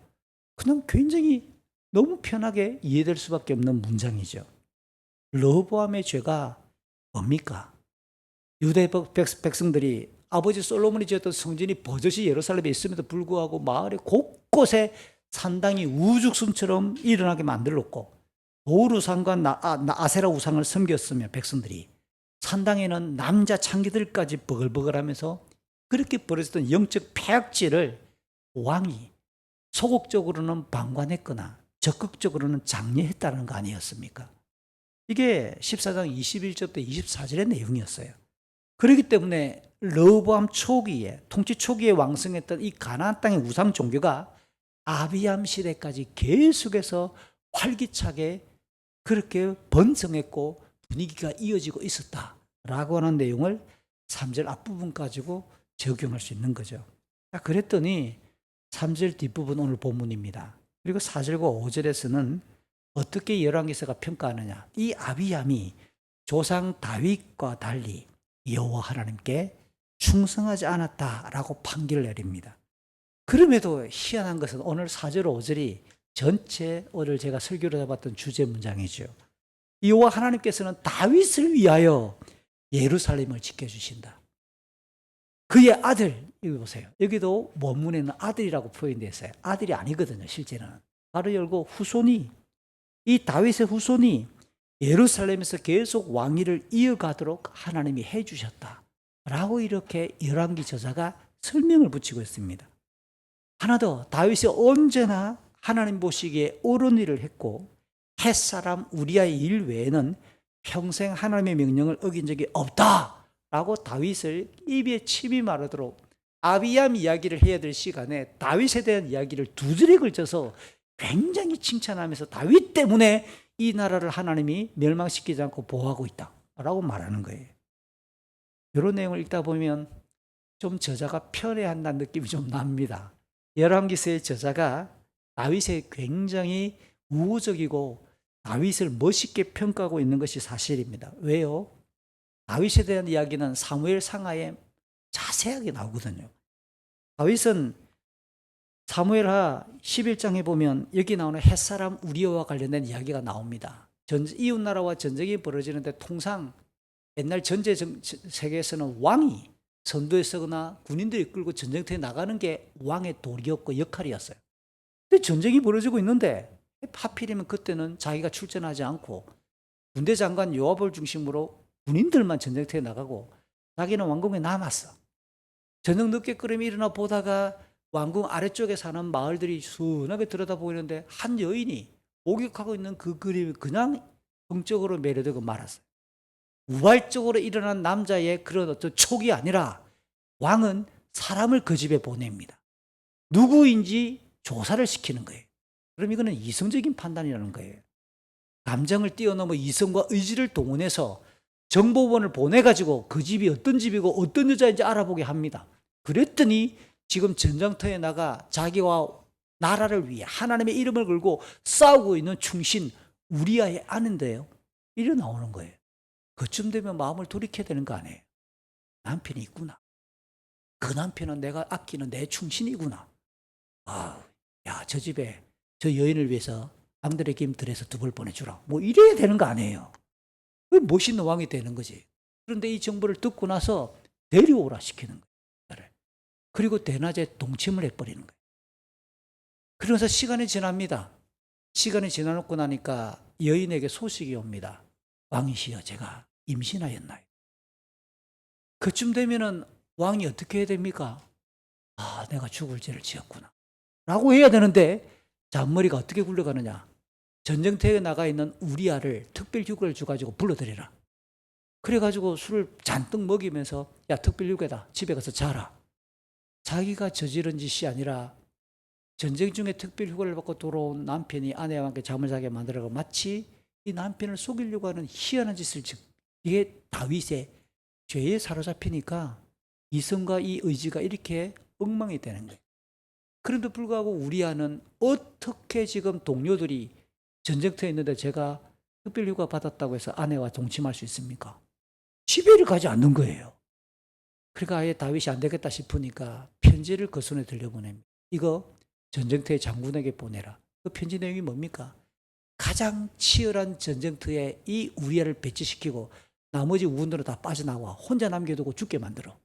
그냥 굉장히 너무 편하게 이해될 수밖에 없는 문장이죠. 르호보암의 죄가 뭡니까? 유대 백성들이 아버지 솔로몬이 지었던 성전이 버젓이 예루살렘에 있음에도 불구하고 마을의 곳곳에 산당이 우죽순처럼 일어나게 만들었고 도루상과 아세라 우상을 섬겼으며 백성들이 산당에는 남자 창기들까지 버글버글하면서 그렇게 벌어졌던 영적 폐악질을 왕이 소극적으로는 방관했거나 적극적으로는 장려했다는 거 아니었습니까? 이게 14장 21절부터 24절의 내용이었어요. 그렇기 때문에 르호보암 초기에 통치 초기에 왕성했던 이 가나안 땅의 우상 종교가 아비암 시대까지 계속해서 활기차게 그렇게 번성했고 분위기가 이어지고 있었다라고 하는 내용을 3절 앞부분 가지고 적용할 수 있는 거죠. 그랬더니 3절 뒷부분 오늘 본문입니다. 그리고 4절과 5절에서는 어떻게 열왕기서가 평가하느냐. 이 아비암이 조상 다윗과 달리 여호와 하나님께 충성하지 않았다라고 판결을 내립니다. 그럼에도 희한한 것은 오늘 4절 5절이 전체 오늘 제가 설교로 잡았던 주제 문장이죠. 여호와 하나님께서는 다윗을 위하여 예루살렘을 지켜주신다. 그의 아들, 여기 보세요. 여기도 원문에는 아들이라고 표현되어 있어요. 아들이 아니거든요, 실제는. 바로 열고 후손이, 이 다윗의 후손이 예루살렘에서 계속 왕위를 이어가도록 하나님이 해주셨다. 라고 이렇게 열왕기 저자가 설명을 붙이고 있습니다. 하나 더, 다윗이 언제나 하나님 보시기에 옳은 일을 했고 햇사람 우리아의 일 외에는 평생 하나님의 명령을 어긴 적이 없다. 라고 다윗을 입에 침이 마르도록 아비암 이야기를 해야 될 시간에 다윗에 대한 이야기를 두 줄에 걸쳐서 굉장히 칭찬하면서 다윗 때문에 이 나라를 하나님이 멸망시키지 않고 보호하고 있다 라고 말하는 거예요. 이런 내용을 읽다 보면 좀 저자가 편애한다는 느낌이 좀 납니다. 열왕기서의 저자가 다윗의 굉장히 우호적이고 다윗을 멋있게 평가하고 있는 것이 사실입니다. 왜요? 다윗에 대한 이야기는 사무엘 상하에 자세하게 나오거든요. 다윗은 사무엘하 11장에 보면 여기 나오는 햇사람 우리아와 관련된 이야기가 나옵니다. 이웃나라와 전쟁이 벌어지는데 통상 옛날 전제 세계에서는 왕이 선두에 서거나 군인들이 끌고 전쟁터에 나가는 게 왕의 도리였고 역할이었어요. 근데 전쟁이 벌어지고 있는데 하필이면 그때는 자기가 출전하지 않고 군대 장관 요압을 중심으로 군인들만 전쟁터에 나가고 자기는 왕궁에 남았어. 저녁 늦게 끓으면 일어나 보다가 왕궁 아래쪽에 사는 마을들이 순하게 들여다보이는데 한 여인이 목욕하고 있는 그 그림이 그냥 성적으로 매료되고 말았어요. 우발적으로 일어난 남자의 그런 어떤 촉이 아니라 왕은 사람을 그 집에 보냅니다. 누구인지 조사를 시키는 거예요. 그럼 이거는 이성적인 판단이라는 거예요. 감정을 뛰어넘어 이성과 의지를 동원해서 정보원을 보내가지고 그 집이 어떤 집이고 어떤 여자인지 알아보게 합니다. 그랬더니 지금 전장터에 나가 자기와 나라를 위해 하나님의 이름을 걸고 싸우고 있는 충신 우리아의 아는데요. 이래 나오는 거예요. 그쯤 되면 마음을 돌이켜야 되는 거 아니에요. 남편이 있구나. 그 남편은 내가 아끼는 내 충신이구나. 아, 야, 저 집에 저 여인을 위해서 앙드레 김 들여서 두 벌 보내주라. 뭐 이래야 되는 거 아니에요. 멋있는 왕이 되는 거지. 그런데 이 정보를 듣고 나서 데려오라 시키는 거예요. 그리고 대낮에 동침을 해버리는 거예요. 그래서 시간이 지납니다. 시간이 지나놓고 나니까 여인에게 소식이 옵니다. 왕이시여, 제가 임신하였나요? 그쯤 되면은 왕이 어떻게 해야 됩니까? 아, 내가 죽을 죄를 지었구나 라고 해야 되는데 잔머리가 어떻게 굴러가느냐. 전쟁터에 나가 있는 우리아를 특별 휴가를 줘가지고 불러들여라. 그래가지고 술을 잔뜩 먹이면서 야, 특별 휴가다, 집에 가서 자라. 자기가 저지른 짓이 아니라 전쟁 중에 특별 휴가를 받고 돌아온 남편이 아내와 함께 잠을 자게 만들어가 마치 이 남편을 속이려고 하는 희한한 짓을 이게 다윗의 죄에 사로잡히니까 이성과 이 의지가 이렇게 엉망이 되는 거예요. 그런데 불구하고 우리아는 어떻게 지금 동료들이 전쟁터에 있는데 제가 특별휴가 받았다고 해서 아내와 동침할 수 있습니까? 집에를 가지 않는 거예요. 그러니까 아예 다윗이 안 되겠다 싶으니까 편지를 그 손에 들려보냅니다. 이거 전쟁터의 장군에게 보내라. 그 편지 내용이 뭡니까? 가장 치열한 전쟁터에 이 우리아를 배치시키고 나머지 우군들은 다 빠져나와 혼자 남겨두고 죽게 만들어.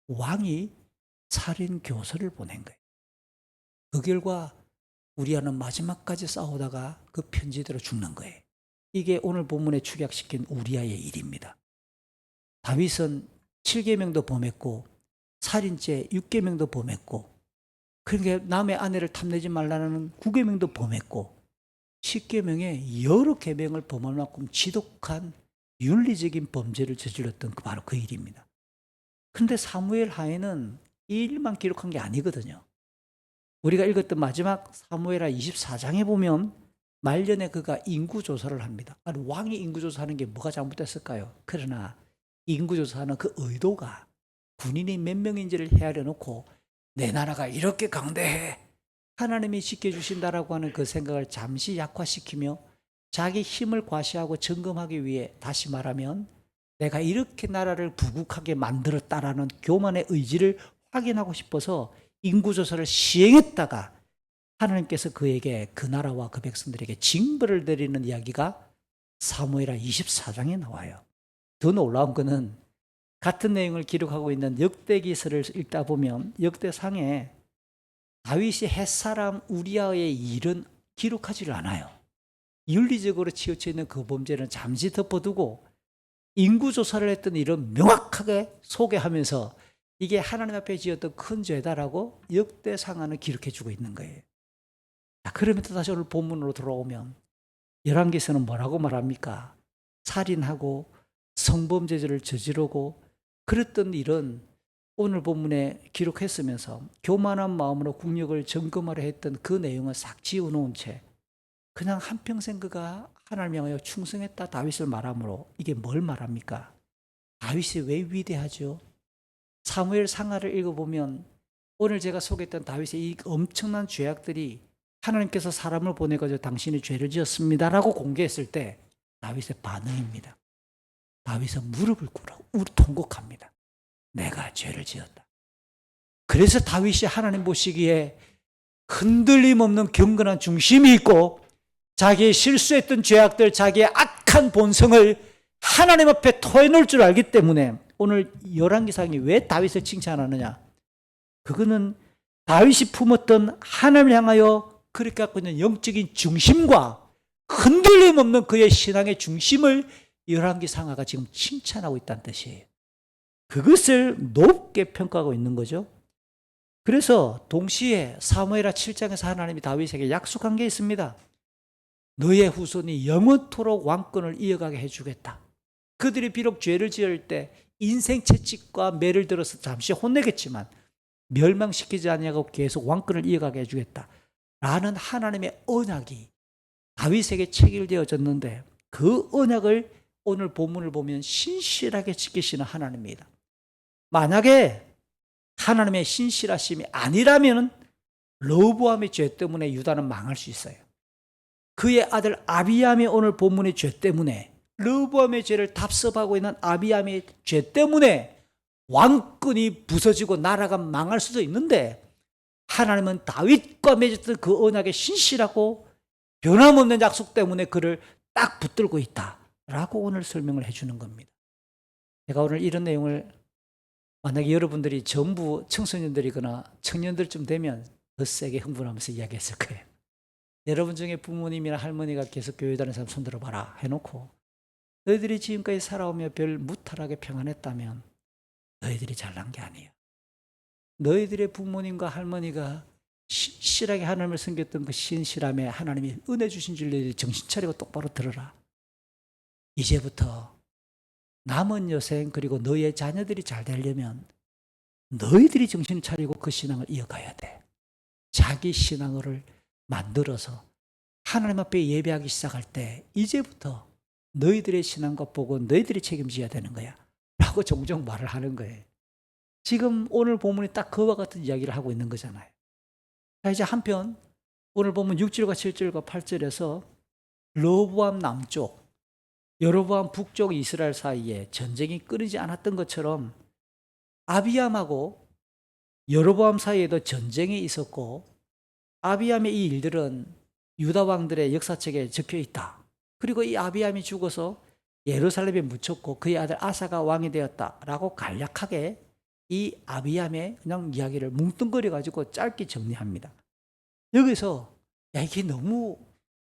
왕이 살인 교서를 보낸 거예요. 그 결과 우리아는 마지막까지 싸우다가 그 편지대로 죽는 거예요. 이게 오늘 본문에 축약시킨 우리아의 일입니다. 다윗은 7계명도 범했고 살인죄 6계명도 범했고 그러니까 남의 아내를 탐내지 말라는 9계명도 범했고 10계명에 여러 계명을 범할 만큼 지독한 윤리적인 범죄를 저질렀던 바로 그 일입니다. 그런데 사무엘 하에는 이 일만 기록한 게 아니거든요. 우리가 읽었던 마지막 사무엘하 24장에 보면 말년에 그가 인구조사를 합니다. 아니, 왕이 인구조사하는 게 뭐가 잘못됐을까요? 그러나 인구조사하는 그 의도가 군인이 몇 명인지를 헤아려 놓고 내 나라가 이렇게 강대해 하나님이 지켜주신다라고 하는 그 생각을 잠시 약화시키며 자기 힘을 과시하고 점검하기 위해 다시 말하면 내가 이렇게 나라를 부국하게 만들었다라는 교만의 의지를 확인하고 싶어서 인구조사를 시행했다가 하나님께서 그에게 그 나라와 그 백성들에게 징벌을 내리는 이야기가 사무엘하 24장에 나와요. 더 놀라운 것은 같은 내용을 기록하고 있는 역대기서를 읽다 보면 역대상에 다윗이 햇사람 우리아의 일은 기록하지를 않아요. 윤리적으로 치우쳐 있는 그 범죄는 잠시 덮어두고 인구조사를 했던 일은 명확하게 소개하면서 이게 하나님 앞에 지었던 큰 죄다라고 역대상하는 기록해주고 있는 거예요. 자, 그러면서 다시 오늘 본문으로 돌아오면 열왕기서는 뭐라고 말합니까? 살인하고 성범죄를 저지르고 그랬던 일은 오늘 본문에 기록했으면서 교만한 마음으로 국력을 점검하려 했던 그 내용을 싹 지워놓은 채 그냥 한평생 그가 하나님을 향하여 충성했다 다윗을 말하므로 이게 뭘 말합니까? 다윗이 왜 위대하죠? 사무엘 상하를 읽어보면 오늘 제가 소개했던 다윗의 이 엄청난 죄악들이 하나님께서 사람을 보내가지고 당신이 죄를 지었습니다라고 공개했을 때 다윗의 반응입니다. 다윗은 무릎을 꿇어 통곡합니다. 내가 죄를 지었다. 그래서 다윗이 하나님 보시기에 흔들림 없는 경건한 중심이 있고 자기의 실수했던 죄악들, 자기의 악한 본성을 하나님 앞에 토해놓을 줄 알기 때문에 오늘 열왕기상이 왜 다윗을 칭찬하느냐? 그거는 다윗이 품었던 하나님을 향하여 그렇게 갖고 있는 영적인 중심과 흔들림 없는 그의 신앙의 중심을 열왕기상하가 지금 칭찬하고 있다는 뜻이에요. 그것을 높게 평가하고 있는 거죠. 그래서 동시에 사무엘하 7장에서 하나님이 다윗에게 약속한 게 있습니다. 너의 후손이 영원토록 왕권을 이어가게 해주겠다. 그들이 비록 죄를 지을 때 인생 채찍과 매를 들어서 잠시 혼내겠지만 멸망시키지 아니하고 계속 왕권을 이어가게 해주겠다. 라는 하나님의 언약이 다윗에게 체결되어졌는데 그 언약을 오늘 본문을 보면 신실하게 지키시는 하나님입니다. 만약에 하나님의 신실하심이 아니라면 르호보암의 죄 때문에 유다는 망할 수 있어요. 그의 아들 아비암의 오늘 본문의 죄 때문에 르호보암의 죄를 답습하고 있는 아비암의 죄 때문에 왕권이 부서지고 나라가 망할 수도 있는데 하나님은 다윗과 맺었던 그 언약에 신실하고 변함없는 약속 때문에 그를 딱 붙들고 있다라고 오늘 설명을 해주는 겁니다. 제가 오늘 이런 내용을 만약에 여러분들이 전부 청소년들이거나 청년들쯤 되면 더 세게 흥분하면서 이야기했을 거예요. 여러분 중에 부모님이나 할머니가 계속 교회 다니는 사람 손들어봐라 해놓고 너희들이 지금까지 살아오며 별 무탈하게 평안했다면 너희들이 잘난 게 아니야. 너희들의 부모님과 할머니가 신실하게 하나님을 섬겼던 그 신실함에 하나님이 은혜 주신 줄 너희들이 정신 차리고 똑바로 들어라. 이제부터 남은 여생 그리고 너희의 자녀들이 잘 되려면 너희들이 정신 차리고 그 신앙을 이어가야 돼. 자기 신앙을 만들어서 하나님 앞에 예배하기 시작할 때 이제부터 너희들의 신앙과 복은 너희들이 책임져야 되는 거야 라고 종종 말을 하는 거예요. 지금 오늘 본문이 딱 그와 같은 이야기를 하고 있는 거잖아요. 자, 이제 한편 오늘 보면 6절과 7절과 8절에서 르호보암 남쪽 여로보암 북쪽 이스라엘 사이에 전쟁이 끊이지 않았던 것처럼 아비암하고 여로보암 사이에도 전쟁이 있었고 아비암의 이 일들은 유다 왕들의 역사책에 적혀 있다. 그리고 이 아비암이 죽어서 예루살렘에 묻혔고 그의 아들 아사가 왕이 되었다라고 간략하게 이 아비암의 그냥 이야기를 뭉뚱거려 가지고 짧게 정리합니다. 여기서 야, 이게 너무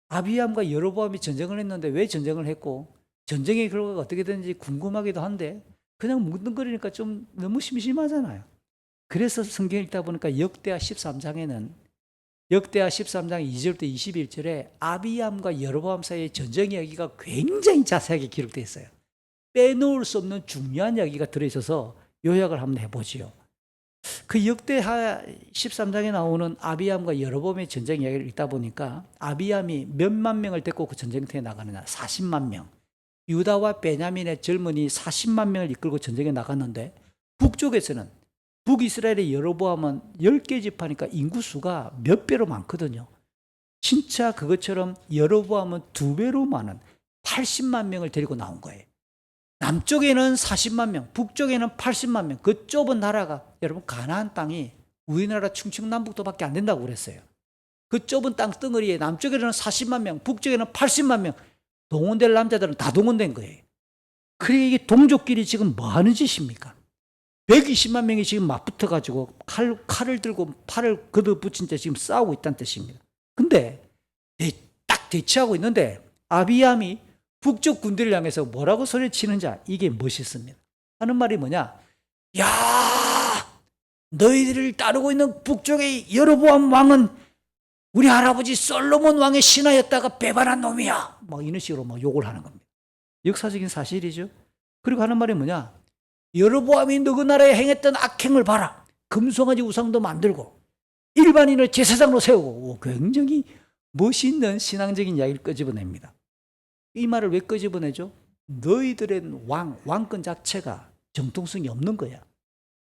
아비암과 여로보암이 전쟁을 했는데 왜 전쟁을 했고 전쟁의 결과가 어떻게 되는지 궁금하기도 한데 그냥 뭉뚱거리니까 좀 너무 심심하잖아요. 그래서 성경 읽다 보니까 역대하 13장에는 역대하 13장 2절부터 21절에 아비암과 여로보암 사이의 전쟁 이야기가 굉장히 자세하게 기록되어 있어요. 빼놓을 수 없는 중요한 이야기가 들어있어서 요약을 한번 해보지요. 그 역대하 13장에 나오는 아비암과 여로보암의 전쟁 이야기를 읽다 보니까 아비암이 몇만 명을 데리고 그 전쟁터에 나가느냐 40만 명. 유다와 베냐민의 젊은이 40만 명을 이끌고 전쟁에 나갔는데 북쪽에서는 북이스라엘의 여로보암은 10개 지파니까 인구수가 몇 배로 많거든요. 진짜 그것처럼 여로보암은 2배로 많은 80만 명을 데리고 나온 거예요. 남쪽에는 40만 명, 북쪽에는 80만 명. 그 좁은 나라가 여러분 가나안 땅이 우리나라 충청남북도밖에 안 된다고 그랬어요. 그 좁은 땅 덩어리에 남쪽에는 40만 명, 북쪽에는 80만 명. 동원될 남자들은 다 동원된 거예요. 그러니까 이게 동족끼리 지금 뭐 하는 짓입니까? 120만 명이 지금 맞붙어가지고 칼을 들고 팔을 걷어붙인 채 지금 싸우고 있다는 뜻입니다. 근데 딱 대치하고 있는데 아비암이 북쪽 군대를 향해서 뭐라고 소리치는지 이게 멋있습니다. 하는 말이 뭐냐? 야, 너희들을 따르고 있는 북쪽의 여로보암 왕은 우리 할아버지 솔로몬 왕의 신하였다가 배반한 놈이야. 막 이런 식으로 막 욕을 하는 겁니다. 역사적인 사실이죠. 그리고 하는 말이 뭐냐? 여로보암이 너그 나라에 행했던 악행을 봐라. 금송아지 우상도 만들고 일반인을 제사장으로 세우고 굉장히 멋있는 신앙적인 이야기를 끄집어냅니다. 이 말을 왜 끄집어내죠? 너희들의 왕권 자체가 정통성이 없는 거야.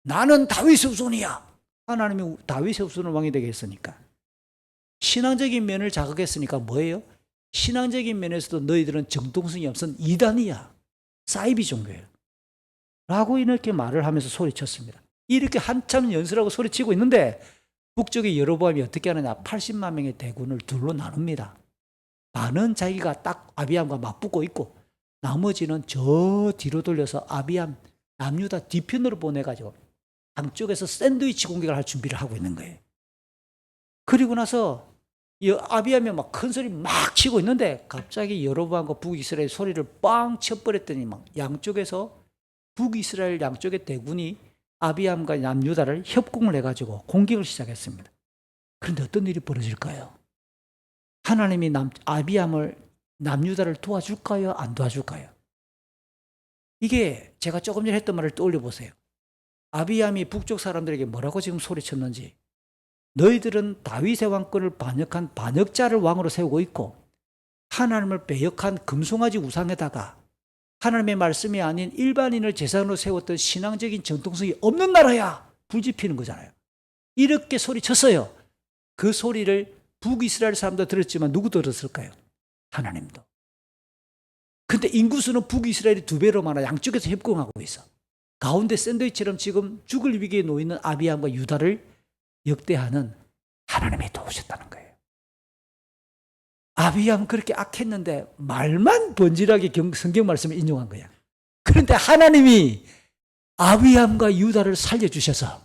나는 다윗의 후손이야. 하나님이 다윗의 후손을 왕이 되게 했으니까. 신앙적인 면을 자극했으니까 뭐예요? 신앙적인 면에서도 너희들은 정통성이 없은 이단이야. 사이비 종교예요. 라고 이렇게 말을 하면서 소리쳤습니다. 이렇게 한참 연설하고 소리치고 있는데 북쪽의 여로보암이 어떻게 하느냐? 80만 명의 대군을 둘로 나눕니다. 반은 자기가 딱 아비암과 맞붙고 있고 나머지는 저 뒤로 돌려서 아비암 남유다 뒤편으로 보내가지고 양쪽에서 샌드위치 공격을 할 준비를 하고 있는 거예요. 그리고 나서 이 아비암이 막 큰 소리 막 치고 있는데 갑자기 여로보암과 북이스라엘 소리를 빵 쳐버렸더니 막 양쪽에서 북이스라엘 양쪽의 대군이 아비암과 남유다를 협공을 해가지고 공격을 시작했습니다. 그런데 어떤 일이 벌어질까요? 하나님이 아비암을 남유다를 도와줄까요? 안 도와줄까요? 이게 제가 조금 전에 했던 말을 떠올려 보세요. 아비암이 북쪽 사람들에게 뭐라고 지금 소리쳤는지, 너희들은 다윗의 왕권을 반역한 반역자를 왕으로 세우고 있고 하나님을 배역한 금송아지 우상에다가 하나님의 말씀이 아닌 일반인을 제사장으로 세웠던 신앙적인 정통성이 없는 나라야. 불지피는 거잖아요. 이렇게 소리쳤어요. 그 소리를 북이스라엘 사람도 들었지만 누구 들었을까요? 하나님도. 근데 인구수는 북이스라엘이 2배로 많아. 양쪽에서 협공하고 있어. 가운데 샌드위치처럼 지금 죽을 위기에 놓이는 아비암과 유다를 역대하는 하나님이 도우셨다는 거예요. 아비암 그렇게 악했는데 말만 번지르하게 성경 말씀을 인용한 거야. 그런데 하나님이 아비암과 유다를 살려주셔서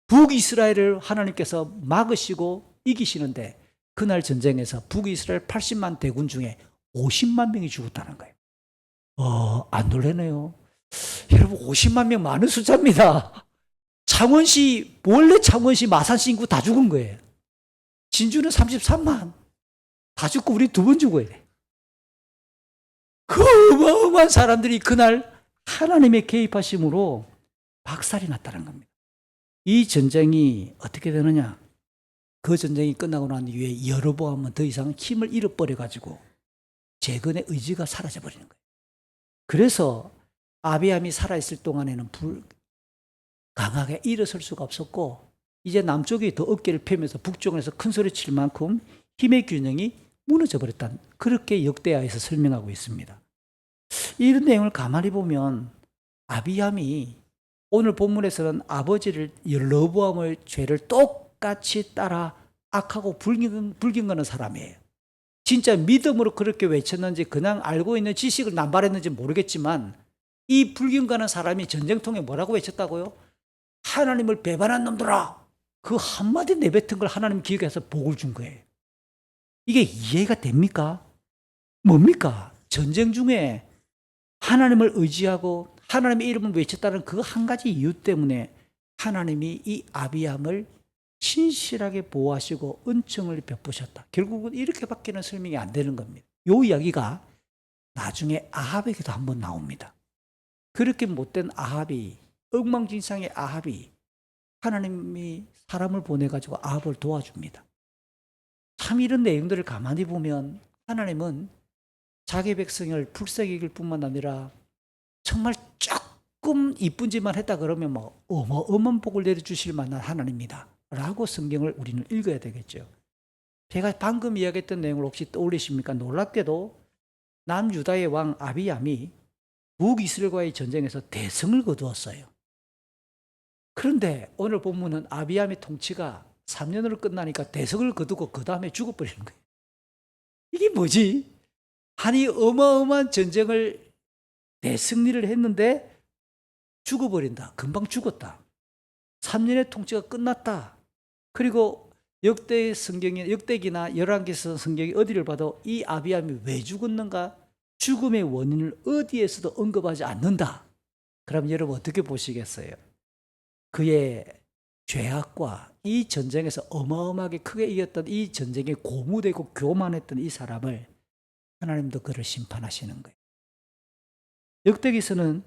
북이스라엘을 하나님께서 막으시고 이기시는데 그날 전쟁에서 북이스라엘 80만 대군 중에 50만 명이 죽었다는 거예요. 안 놀라네요. 여러분 50만 명 많은 숫자입니다. 창원시, 원래 창원시 마산시 인구 다 죽은 거예요. 진주는 33만. 다 죽고 우리 2번 죽어야 돼. 그 어마어마한 사람들이 그날 하나님의 개입하심으로 박살이 났다는 겁니다. 이 전쟁이 어떻게 되느냐? 그 전쟁이 끝나고 난 이후에 여로보암은 더 이상 힘을 잃어버려가지고 재건의 의지가 사라져버리는 거예요. 그래서 아비암이 살아있을 동안에는 강하게 일어설 수가 없었고 이제 남쪽이 더 어깨를 펴면서 북쪽에서 큰 소리 칠 만큼 힘의 균형이 무너져 버렸다는, 그렇게 역대하에서 설명하고 있습니다. 이런 내용을 가만히 보면 아비암이 오늘 본문에서는 아버지를 여로보암의 죄를 똑같이 따라 악하고 불경거는 사람이에요. 진짜 믿음으로 그렇게 외쳤는지 그냥 알고 있는 지식을 남발했는지 모르겠지만 이 불경거는 사람이 전쟁통에 뭐라고 외쳤다고요? 하나님을 배반한 놈들아. 그 한마디 내뱉은 걸 하나님 기억해서 복을 준 거예요. 이게 이해가 됩니까? 뭡니까? 전쟁 중에 하나님을 의지하고 하나님의 이름을 외쳤다는 그 한 가지 이유 때문에 하나님이 이 아비암을 신실하게 보호하시고 은총을 베푸셨다. 결국은 이렇게밖에는 설명이 안 되는 겁니다. 이 이야기가 나중에 아합에게도 한번 나옵니다. 그렇게 못된 아합이, 엉망진창의 아합이 하나님이 사람을 보내가지고 아합을 도와줍니다. 참 이런 내용들을 가만히 보면 하나님은 자기 백성을 불쌍히 뿐만 아니라 정말 조금 이쁜 짓만 했다 그러면 뭐 어마어마한 복을 내려주실 만한 하나님이다 라고 성경을 우리는 읽어야 되겠죠. 제가 방금 이야기했던 내용을 혹시 떠올리십니까? 놀랍게도 남유다의 왕 아비암이 북이스라엘과의 전쟁에서 대승을 거두었어요. 그런데 오늘 본문은 아비암의 통치가 3년으로 끝나니까 대승을 거두고 그 다음에 죽어버리는 거예요. 이게 뭐지? 아니 어마어마한 전쟁을 대승리를 했는데 죽어버린다. 금방 죽었다. 3년의 통치가 끝났다. 그리고 역대 성경에, 역대기나 열왕기서 성경이 어디를 봐도 이 아비암이 왜 죽었는가? 죽음의 원인을 어디에서도 언급하지 않는다. 그럼 여러분 어떻게 보시겠어요? 그의 죄악과 이 전쟁에서 어마어마하게 크게 이겼던 이 전쟁에 고무되고 교만했던 이 사람을 하나님도 그를 심판하시는 거예요. 역대기서는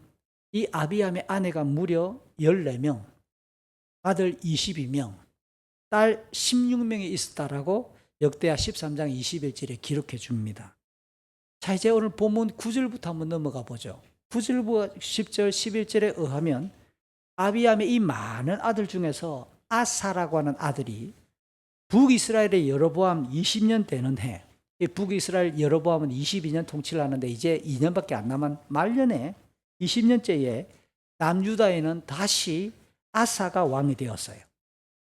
이 아비암의 아내가 무려 14명, 아들 22명, 딸 16명이 있었다라고 역대하 13장 21절에 기록해 줍니다. 자, 이제 오늘 본문 9절부터 한번 넘어가 보죠. 9절부터 10절, 11절에 의하면 아비암의 이 많은 아들 중에서 아사라고 하는 아들이 북이스라엘의 여로보암 20년 되는 해, 이 북이스라엘 여로보암은 22년 통치를 하는데 이제 2년밖에 안 남은 말년에 20년째에 남유다에는 다시 아사가 왕이 되었어요.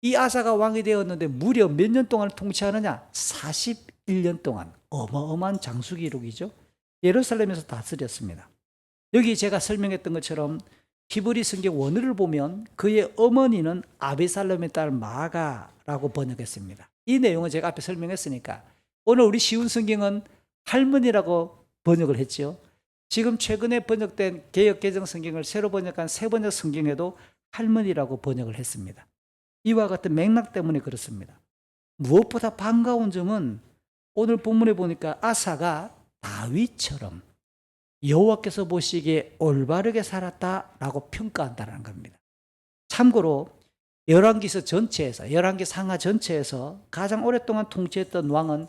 이 아사가 왕이 되었는데 무려 몇 년 동안 통치하느냐? 41년 동안. 어마어마한 장수 기록이죠. 예루살렘에서 다스렸습니다. 여기 제가 설명했던 것처럼 히브리 성경 원어를 보면 그의 어머니는 아비살롬의 딸 마가라고 번역했습니다. 이 내용은 제가 앞에 설명했으니까 오늘 우리 쉬운 성경은 할머니라고 번역을 했죠. 지금 최근에 번역된 개역개정 성경을 새로 번역한 새번역 성경에도 할머니라고 번역을 했습니다. 이와 같은 맥락 때문에 그렇습니다. 무엇보다 반가운 점은 오늘 본문에 보니까 아사가 다윗처럼 여호와께서 보시기에 올바르게 살았다라고 평가한다는 겁니다. 참고로 열왕기서 전체에서, 열왕기 상하 전체에서 가장 오랫동안 통치했던 왕은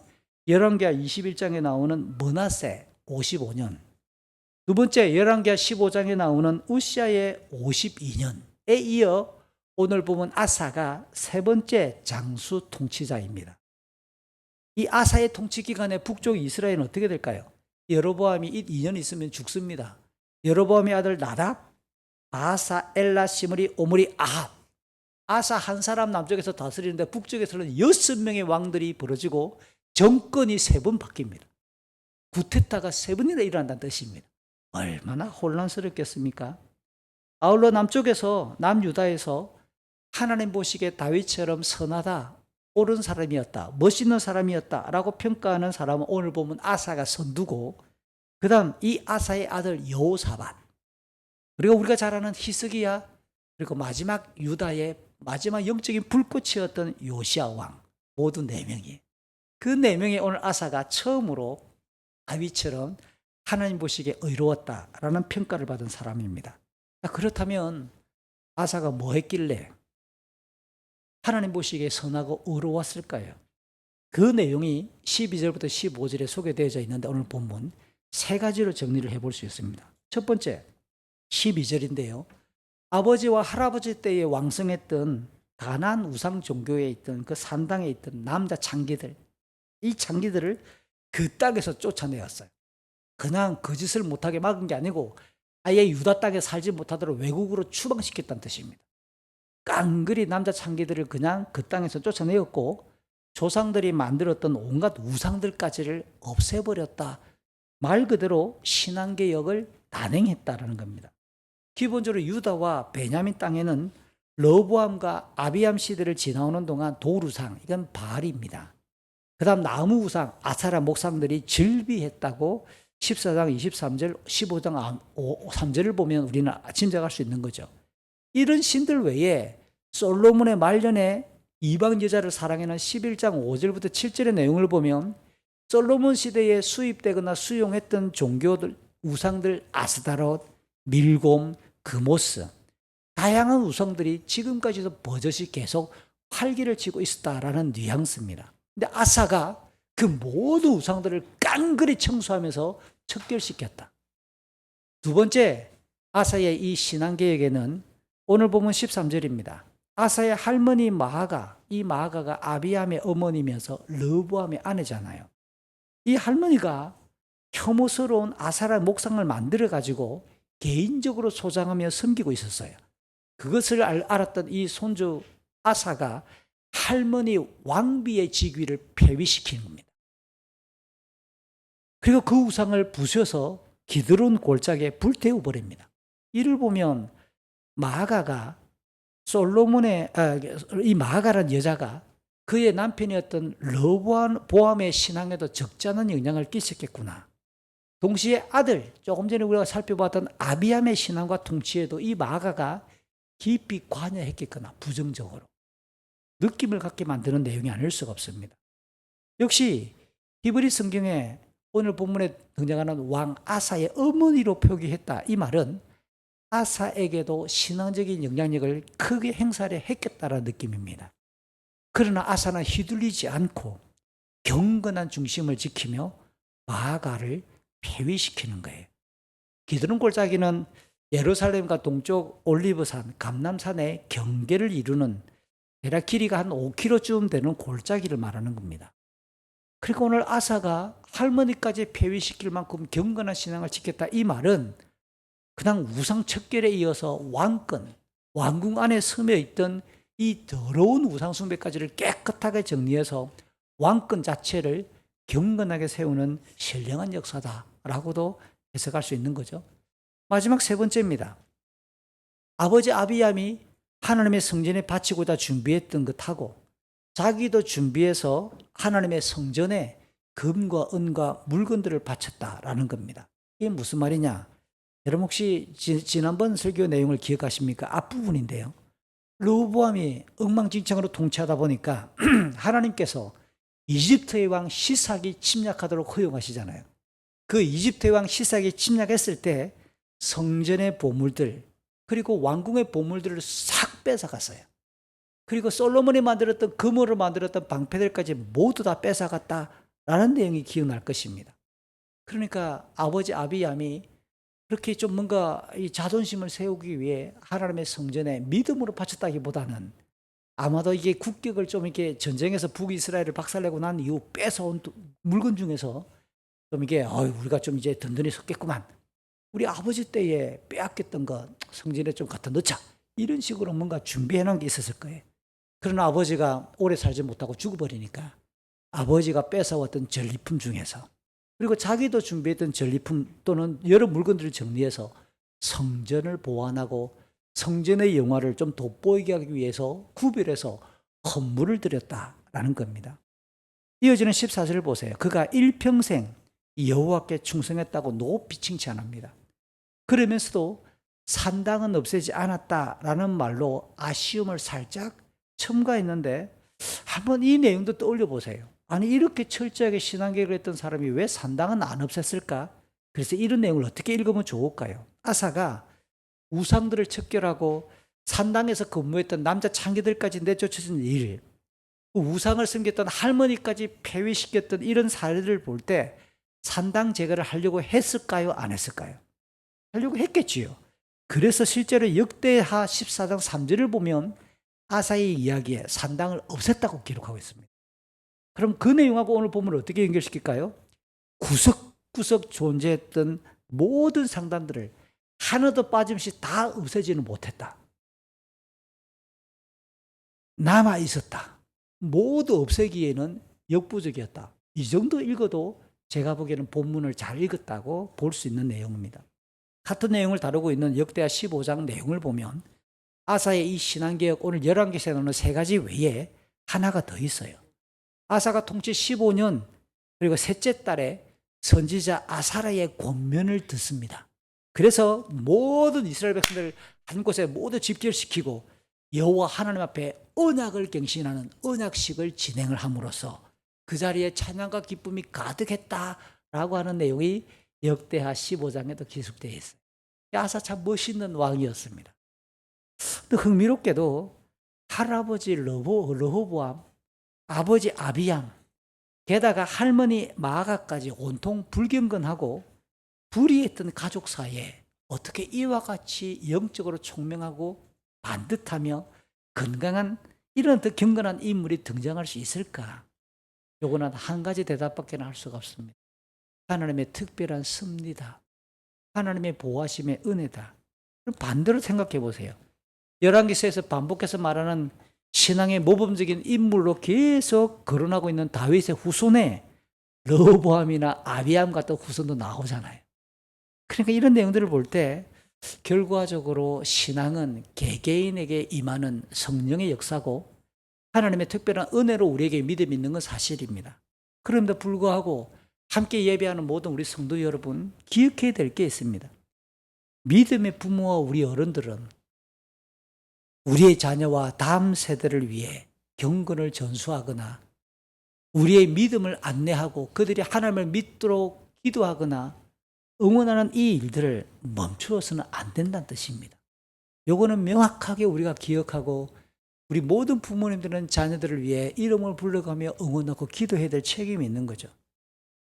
열왕기하 21장에 나오는 므낫세 55년, 두 번째 열왕기하 15장에 나오는 우시아의 52년에 이어 오늘 보면 아사가 세 번째 장수 통치자입니다. 이 아사의 통치 기간에 북쪽 이스라엘은 어떻게 될까요? 여로보암이 2년 있으면 죽습니다. 여로보암의 아들 나답, 바사, 엘라, 시므리, 오므리, 아합. 아사 한 사람 남쪽에서 다스리는데 북쪽에서는 6명의 왕들이 벌어지고 정권이 3번 바뀝니다. 구테타가 3번이나 일어난다는 뜻입니다. 얼마나 혼란스럽겠습니까? 아울러 남쪽에서, 남유다에서 하나님 보시기에 다윗처럼 선하다, 옳은 사람이었다, 멋있는 사람이었다라고 평가하는 사람은 오늘 보면 아사가 선두고, 그 다음 이 아사의 아들 여호사밧, 그리고 우리가 잘 아는 히스기야, 그리고 마지막 유다의 마지막 영적인 불꽃이었던 요시야 왕, 모두 4명이에요. 그 4명의 오늘 아사가 처음으로 다윗처럼 하나님 보시기에 의로웠다라는 평가를 받은 사람입니다. 그렇다면 아사가 뭐 했길래 하나님 보시기에 선하고 의로웠을까요? 그 내용이 12절부터 15절에 소개되어져 있는데 오늘 본문 3가지로 정리를 해볼 수 있습니다. 첫 번째, 12절인데요. 아버지와 할아버지 때에 왕성했던 가나안 우상 종교에 있던 그 산당에 있던 남자 창기들, 이 창기들을 그 땅에서 쫓아내었어요. 그냥 그 짓을 못하게 막은 게 아니고 아예 유다 땅에 살지 못하도록 외국으로 추방시켰다는 뜻입니다. 깡그리 남자 창기들을 그냥 그 땅에서 쫓아내었고 조상들이 만들었던 온갖 우상들까지를 없애버렸다. 말 그대로 신앙개혁을 단행했다라는 겁니다. 기본적으로 유다와 베냐민 땅에는 러보암과 아비암 시대를 지나오는 동안 돌우상, 이건 바알입니다. 그 다음 나무 우상, 아사라 목상들이 즐비했다고 14장 23절, 15장 3절을 보면 우리는 짐작할 수 있는 거죠. 이런 신들 외에 솔로몬의 말년에 이방 여자를 사랑하는 11장 5절부터 7절의 내용을 보면 솔로몬 시대에 수입되거나 수용했던 종교들, 우상들, 아스다롯, 밀곰, 그모스, 다양한 우상들이 지금까지도 버젓이 계속 활기를 치고 있었다라는 뉘앙스입니다. 근데 아사가 그 모든 우상들을 깡그리 청소하면서 척결시켰다. 두 번째, 아사의 이 신앙개혁에는 오늘 보면 13절입니다. 아사의 할머니 마아가, 이 마아가가 아비암의 어머니면서 르보암의 아내잖아요. 이 할머니가 혐오스러운 아사라 목상을 만들어가지고 개인적으로 소장하며 섬기고 있었어요. 그것을 알았던 이 손주 아사가 할머니 왕비의 직위를 폐위시키는 겁니다. 그리고 그 우상을 부셔서 기드론 골짜기에 불태워버립니다. 이를 보면 마아가가 이 마아가라는 여자가 그의 남편이었던 르보암의 신앙에도 적지 않은 영향을 끼쳤겠구나. 동시에 아들, 조금 전에 우리가 살펴봤던 아비암의 신앙과 통치에도 이 마아가가 깊이 관여했겠거나 부정적으로 느낌을 갖게 만드는 내용이 아닐 수가 없습니다. 역시 히브리 성경에 오늘 본문에 등장하는 왕 아사의 어머니로 표기했다. 이 말은 아사에게도 신앙적인 영향력을 크게 행사를 했겠다라는 느낌입니다. 그러나 아사는 휘둘리지 않고 경건한 중심을 지키며 마아가를 폐위시키는 거예요. 기드론 골짜기는 예루살렘과 동쪽 올리브산, 감람산의 경계를 이루는 대략 길이가 한 5km쯤 되는 골짜기를 말하는 겁니다. 그리고 오늘 아사가 할머니까지 폐위시킬 만큼 경건한 신앙을 지켰다. 이 말은 그냥 우상 척결에 이어서 왕궁 안에 스며 있던 이 더러운 우상 숭배까지를 깨끗하게 정리해서 왕권 자체를 경건하게 세우는 신령한 역사다라고도 해석할 수 있는 거죠. 마지막 세 번째입니다. 아버지 아비암이 하나님의 성전에 바치고자 준비했던 것하고 자기도 준비해서 하나님의 성전에 금과 은과 물건들을 바쳤다라는 겁니다. 이게 무슨 말이냐? 여러분 혹시 지난번 설교 내용을 기억하십니까? 앞부분인데요. 르호보암이 엉망진창으로 통치하다 보니까 하나님께서 이집트의 왕 시삭이 침략하도록 허용하시잖아요. 그 이집트의 왕 시삭이 침략했을 때 성전의 보물들 그리고 왕궁의 보물들을 싹 뺏어갔어요. 그리고 솔로몬이 만들었던 금으로 만들었던 방패들까지 모두 다 뺏어갔다라는 내용이 기억날 것입니다. 그러니까 아버지 아비암이 그렇게 좀 뭔가 이 자존심을 세우기 위해 하나님의 성전에 믿음으로 바쳤다기보다는 아마도 이게 국격을 좀 이렇게 전쟁에서 북이스라엘을 박살내고 난 이후 뺏어온 물건 중에서 좀 이게 우리가 좀 이제 든든히 섰겠구만. 우리 아버지 때에 빼앗겼던 거 성전에 좀 갖다 넣자. 이런 식으로 뭔가 준비해 놓은 게 있었을 거예요. 그러나 아버지가 오래 살지 못하고 죽어버리니까 아버지가 뺏어왔던 전리품 중에서 그리고 자기도 준비했던 전리품 또는 여러 물건들을 정리해서 성전을 보완하고 성전의 영화를 좀 돋보이게 하기 위해서 구별해서 헌물을 드렸다라는 겁니다. 이어지는 14절을 보세요. 그가 일평생 여호와께 충성했다고 높이 칭찬합니다. 그러면서도 산당은 없애지 않았다라는 말로 아쉬움을 살짝 첨가했는데 한번 이 내용도 떠올려 보세요. 아니 이렇게 철저하게 신앙계획을 했던 사람이 왜 산당은 안 없앴을까? 그래서 이런 내용을 어떻게 읽으면 좋을까요? 아사가 우상들을 척결하고 산당에서 근무했던 남자 창기들까지 내쫓아진 일, 우상을 섬겼던 할머니까지 폐위시켰던 이런 사례를 볼 때 산당 제거를 하려고 했을까요? 안 했을까요? 하려고 했겠지요. 그래서 실제로 역대하 14장 3절을 보면 아사의 이야기에 산당을 없앴다고 기록하고 있습니다. 그럼 그 내용하고 오늘 본문을 어떻게 연결시킬까요? 구석구석 존재했던 모든 상단들을 하나도 빠짐없이 다 없애지는 못했다. 남아 있었다. 모두 없애기에는 역부족이었다. 이 정도 읽어도 제가 보기에는 본문을 잘 읽었다고 볼 수 있는 내용입니다. 같은 내용을 다루고 있는 역대하 15장 내용을 보면 아사의 이 신앙개혁 오늘 11개에서 나오는 세 가지 외에 하나가 더 있어요. 아사가 통치 15년 그리고 셋째 달에 선지자 아사랴의 권면을 듣습니다. 그래서 모든 이스라엘 백성들을 한 곳에 모두 집결시키고 여호와 하나님 앞에 언약을 갱신하는 언약식을 진행을 함으로써 그 자리에 찬양과 기쁨이 가득했다라고 하는 내용이 역대하 15장에도 기록되어 있어요. 아사 참 멋있는 왕이었습니다. 또 흥미롭게도 할아버지 르호보암, 아버지 아비암, 게다가 할머니 마아가까지 온통 불경건하고 불의했던 가족 사이에 어떻게 이와 같이 영적으로 총명하고 반듯하며 건강한 이런 더 경건한 인물이 등장할 수 있을까? 요거는 한 가지 대답밖에 할 수가 없습니다. 하나님의 특별한 섭리다. 하나님의 보호하심의 은혜다. 그럼 반대로 생각해 보세요. 열왕기서에서 반복해서 말하는 신앙의 모범적인 인물로 계속 거론하고 있는 다윗의 후손에 르호보암이나 아비암 같은 후손도 나오잖아요. 그러니까 이런 내용들을 볼 때 결과적으로 신앙은 개개인에게 임하는 성령의 역사고 하나님의 특별한 은혜로 우리에게 믿음이 있는 건 사실입니다. 그럼에도 불구하고 함께 예배하는 모든 우리 성도 여러분 기억해야 될 게 있습니다. 믿음의 부모와 우리 어른들은 우리의 자녀와 다음 세대를 위해 경건을 전수하거나 우리의 믿음을 안내하고 그들이 하나님을 믿도록 기도하거나 응원하는 이 일들을 멈추어서는 안 된다는 뜻입니다. 요거는 명확하게 우리가 기억하고 우리 모든 부모님들은 자녀들을 위해 이름을 불러가며 응원하고 기도해야 될 책임이 있는 거죠.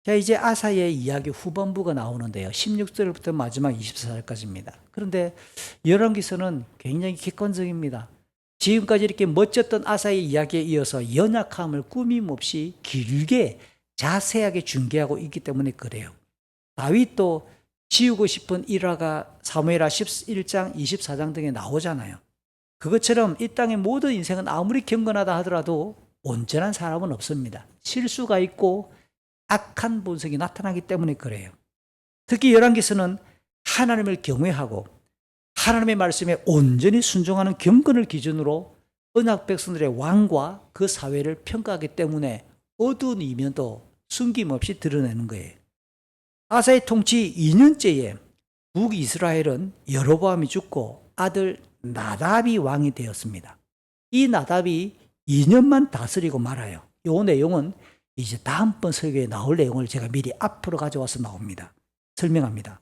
자, 이제 아사의 이야기 후반부가 나오는데요. 16절부터 마지막 24절까지입니다. 그런데 열왕기서는 굉장히 객관적입니다. 지금까지 이렇게 멋졌던 아사의 이야기에 이어서 연약함을 꾸밈없이 길게 자세하게 중계하고 있기 때문에 그래요. 다윗도 지우고 싶은 일화가 사무엘하 11장, 24장 등에 나오잖아요. 그것처럼 이 땅의 모든 인생은 아무리 경건하다 하더라도 온전한 사람은 없습니다. 실수가 있고 악한 본성이 나타나기 때문에 그래요. 특히 열왕기서는 하나님을 경외하고 하나님의 말씀에 온전히 순종하는 경건을 기준으로 언약 백성들의 왕과 그 사회를 평가하기 때문에 어두운 이면도 숨김없이 드러내는 거예요. 아사의 통치 2년째에 북이스라엘은 여로보암이 죽고 아들 나답이 왕이 되었습니다. 이 나답이 2년만 다스리고 말아요. 이 내용은 이제 다음번 설교에 나올 내용을 제가 미리 앞으로 가져와서 나옵니다. 설명합니다.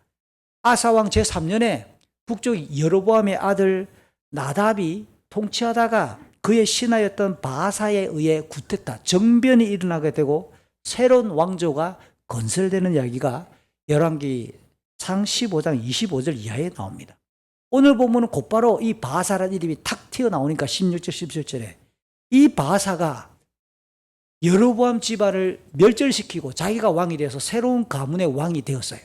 아사왕 제3년에 북쪽 여로보암의 아들 나답이 통치하다가 그의 신하였던 바사에 의해 구태타, 정변이 일어나게 되고 새로운 왕조가 건설되는 이야기가 열왕기 상 15장 25절 이하에 나옵니다. 오늘 보면 곧바로 이 바사라는 이름이 탁 튀어나오니까 16절 17절에 이 바사가 여로보암 집안을 멸절시키고 자기가 왕이 되어서 새로운 가문의 왕이 되었어요.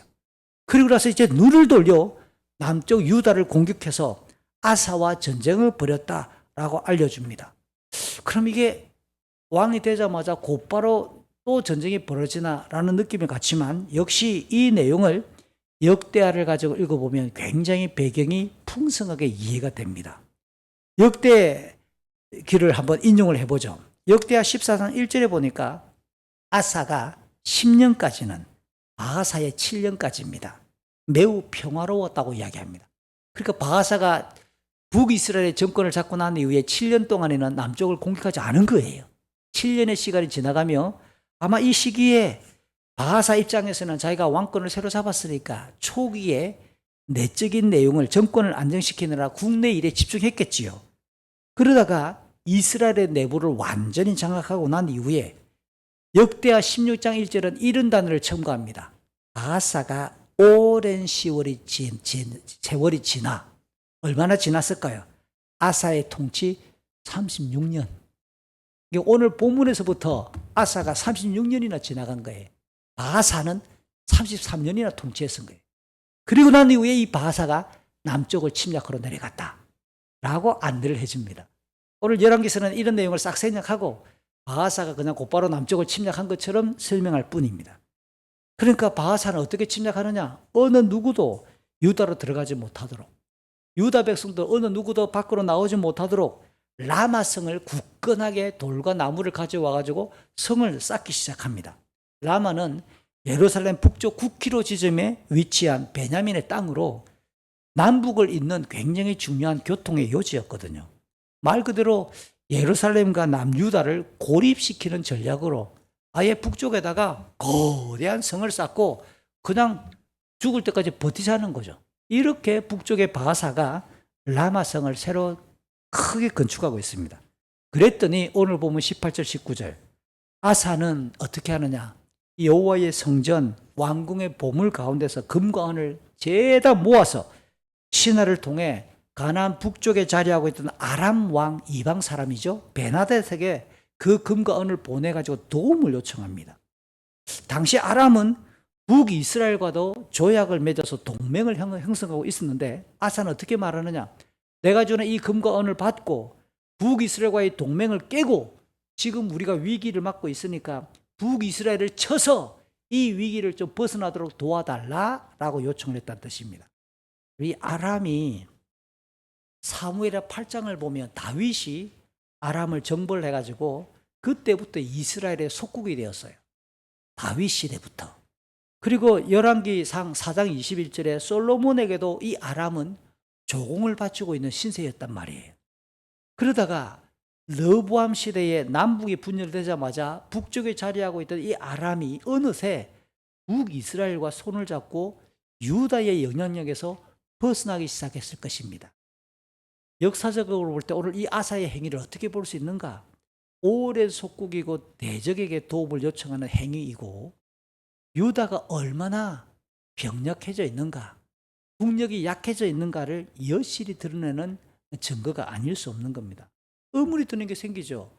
그리고 나서 이제 눈을 돌려 남쪽 유다를 공격해서 아사와 전쟁을 벌였다라고 알려줍니다. 그럼 이게 왕이 되자마자 곧바로 또 전쟁이 벌어지나라는 느낌이 같지만 역시 이 내용을 역대하를 가지고 읽어보면 굉장히 배경이 풍성하게 이해가 됩니다. 역대기를 한번 인용을 해보죠. 역대하 14장 1절에 보니까 아사가 10년까지는 바하사의 7년까지입니다. 매우 평화로웠다고 이야기합니다. 그러니까 바하사가 북이스라엘의 정권을 잡고 난 이후에 7년 동안에는 남쪽을 공격하지 않은 거예요. 7년의 시간이 지나가며 아마 이 시기에 바하사 입장에서는 자기가 왕권을 새로 잡았으니까 초기에 내적인 내용을 정권을 안정시키느라 국내 일에 집중했겠지요. 그러다가 이스라엘의 내부를 완전히 장악하고 난 이후에 역대하 16장 1절은 이런 단어를 첨가합니다. 바하사가 오랜 세월이 지나 얼마나 지났을까요? 아사의 통치 36년. 오늘 본문에서부터 아사가 36년이나 지나간 거예요. 바하사는 33년이나 통치했은 거예요. 그리고 난 이후에 이 바하사가 남쪽을 침략하러 내려갔다 라고 안내를 해줍니다. 오늘 열왕기서는 이런 내용을 싹 생략하고 바하사가 그냥 곧바로 남쪽을 침략한 것처럼 설명할 뿐입니다. 그러니까 바하사는 어떻게 침략하느냐? 어느 누구도 유다로 들어가지 못하도록, 유다 백성도 어느 누구도 밖으로 나오지 못하도록 라마성을 굳건하게 돌과 나무를 가져와 가지고 성을 쌓기 시작합니다. 라마는 예루살렘 북쪽 9km 지점에 위치한 베냐민의 땅으로 남북을 잇는 굉장히 중요한 교통의 요지였거든요. 말 그대로 예루살렘과 남유다를 고립시키는 전략으로 아예 북쪽에다가 거대한 성을 쌓고 그냥 죽을 때까지 버티자는 거죠. 이렇게 북쪽의 바하사가 라마성을 새로 크게 건축하고 있습니다. 그랬더니 오늘 보면 18절 19절 아사는 어떻게 하느냐? 여호와의 성전 왕궁의 보물 가운데서 금과 은을 죄다 모아서 신하를 통해 가나안 북쪽에 자리하고 있던 아람 왕 이방 사람이죠. 베나댓에게 그 금과 은을 보내가지고 도움을 요청합니다. 당시 아람은 북이스라엘과도 조약을 맺어서 동맹을 형성하고 있었는데 아사는 어떻게 말하느냐? 내가 주는 이 금과 은을 받고 북이스라엘과의 동맹을 깨고 지금 우리가 위기를 맞고 있으니까 북이스라엘을 쳐서 이 위기를 좀 벗어나도록 도와달라라고 요청을 했다는 뜻입니다. 이 아람이 사무엘하 8장을 보면 다윗이 아람을 정벌을 해가지고 그때부터 이스라엘의 속국이 되었어요. 다윗 시대부터. 그리고 열왕기상 4장 21절에 솔로몬에게도 이 아람은 조공을 바치고 있는 신세였단 말이에요. 그러다가 르호보암 시대에 남북이 분열되자마자 북쪽에 자리하고 있던 이 아람이 어느새 북이스라엘과 손을 잡고 유다의 영향력에서 벗어나기 시작했을 것입니다. 역사적으로 볼 때 오늘 이 아사의 행위를 어떻게 볼 수 있는가? 오랜 속국이고 대적에게 도움을 요청하는 행위이고 유다가 얼마나 병력해져 있는가, 국력이 약해져 있는가를 여실히 드러내는 증거가 아닐 수 없는 겁니다. 의문이 드는 게 생기죠.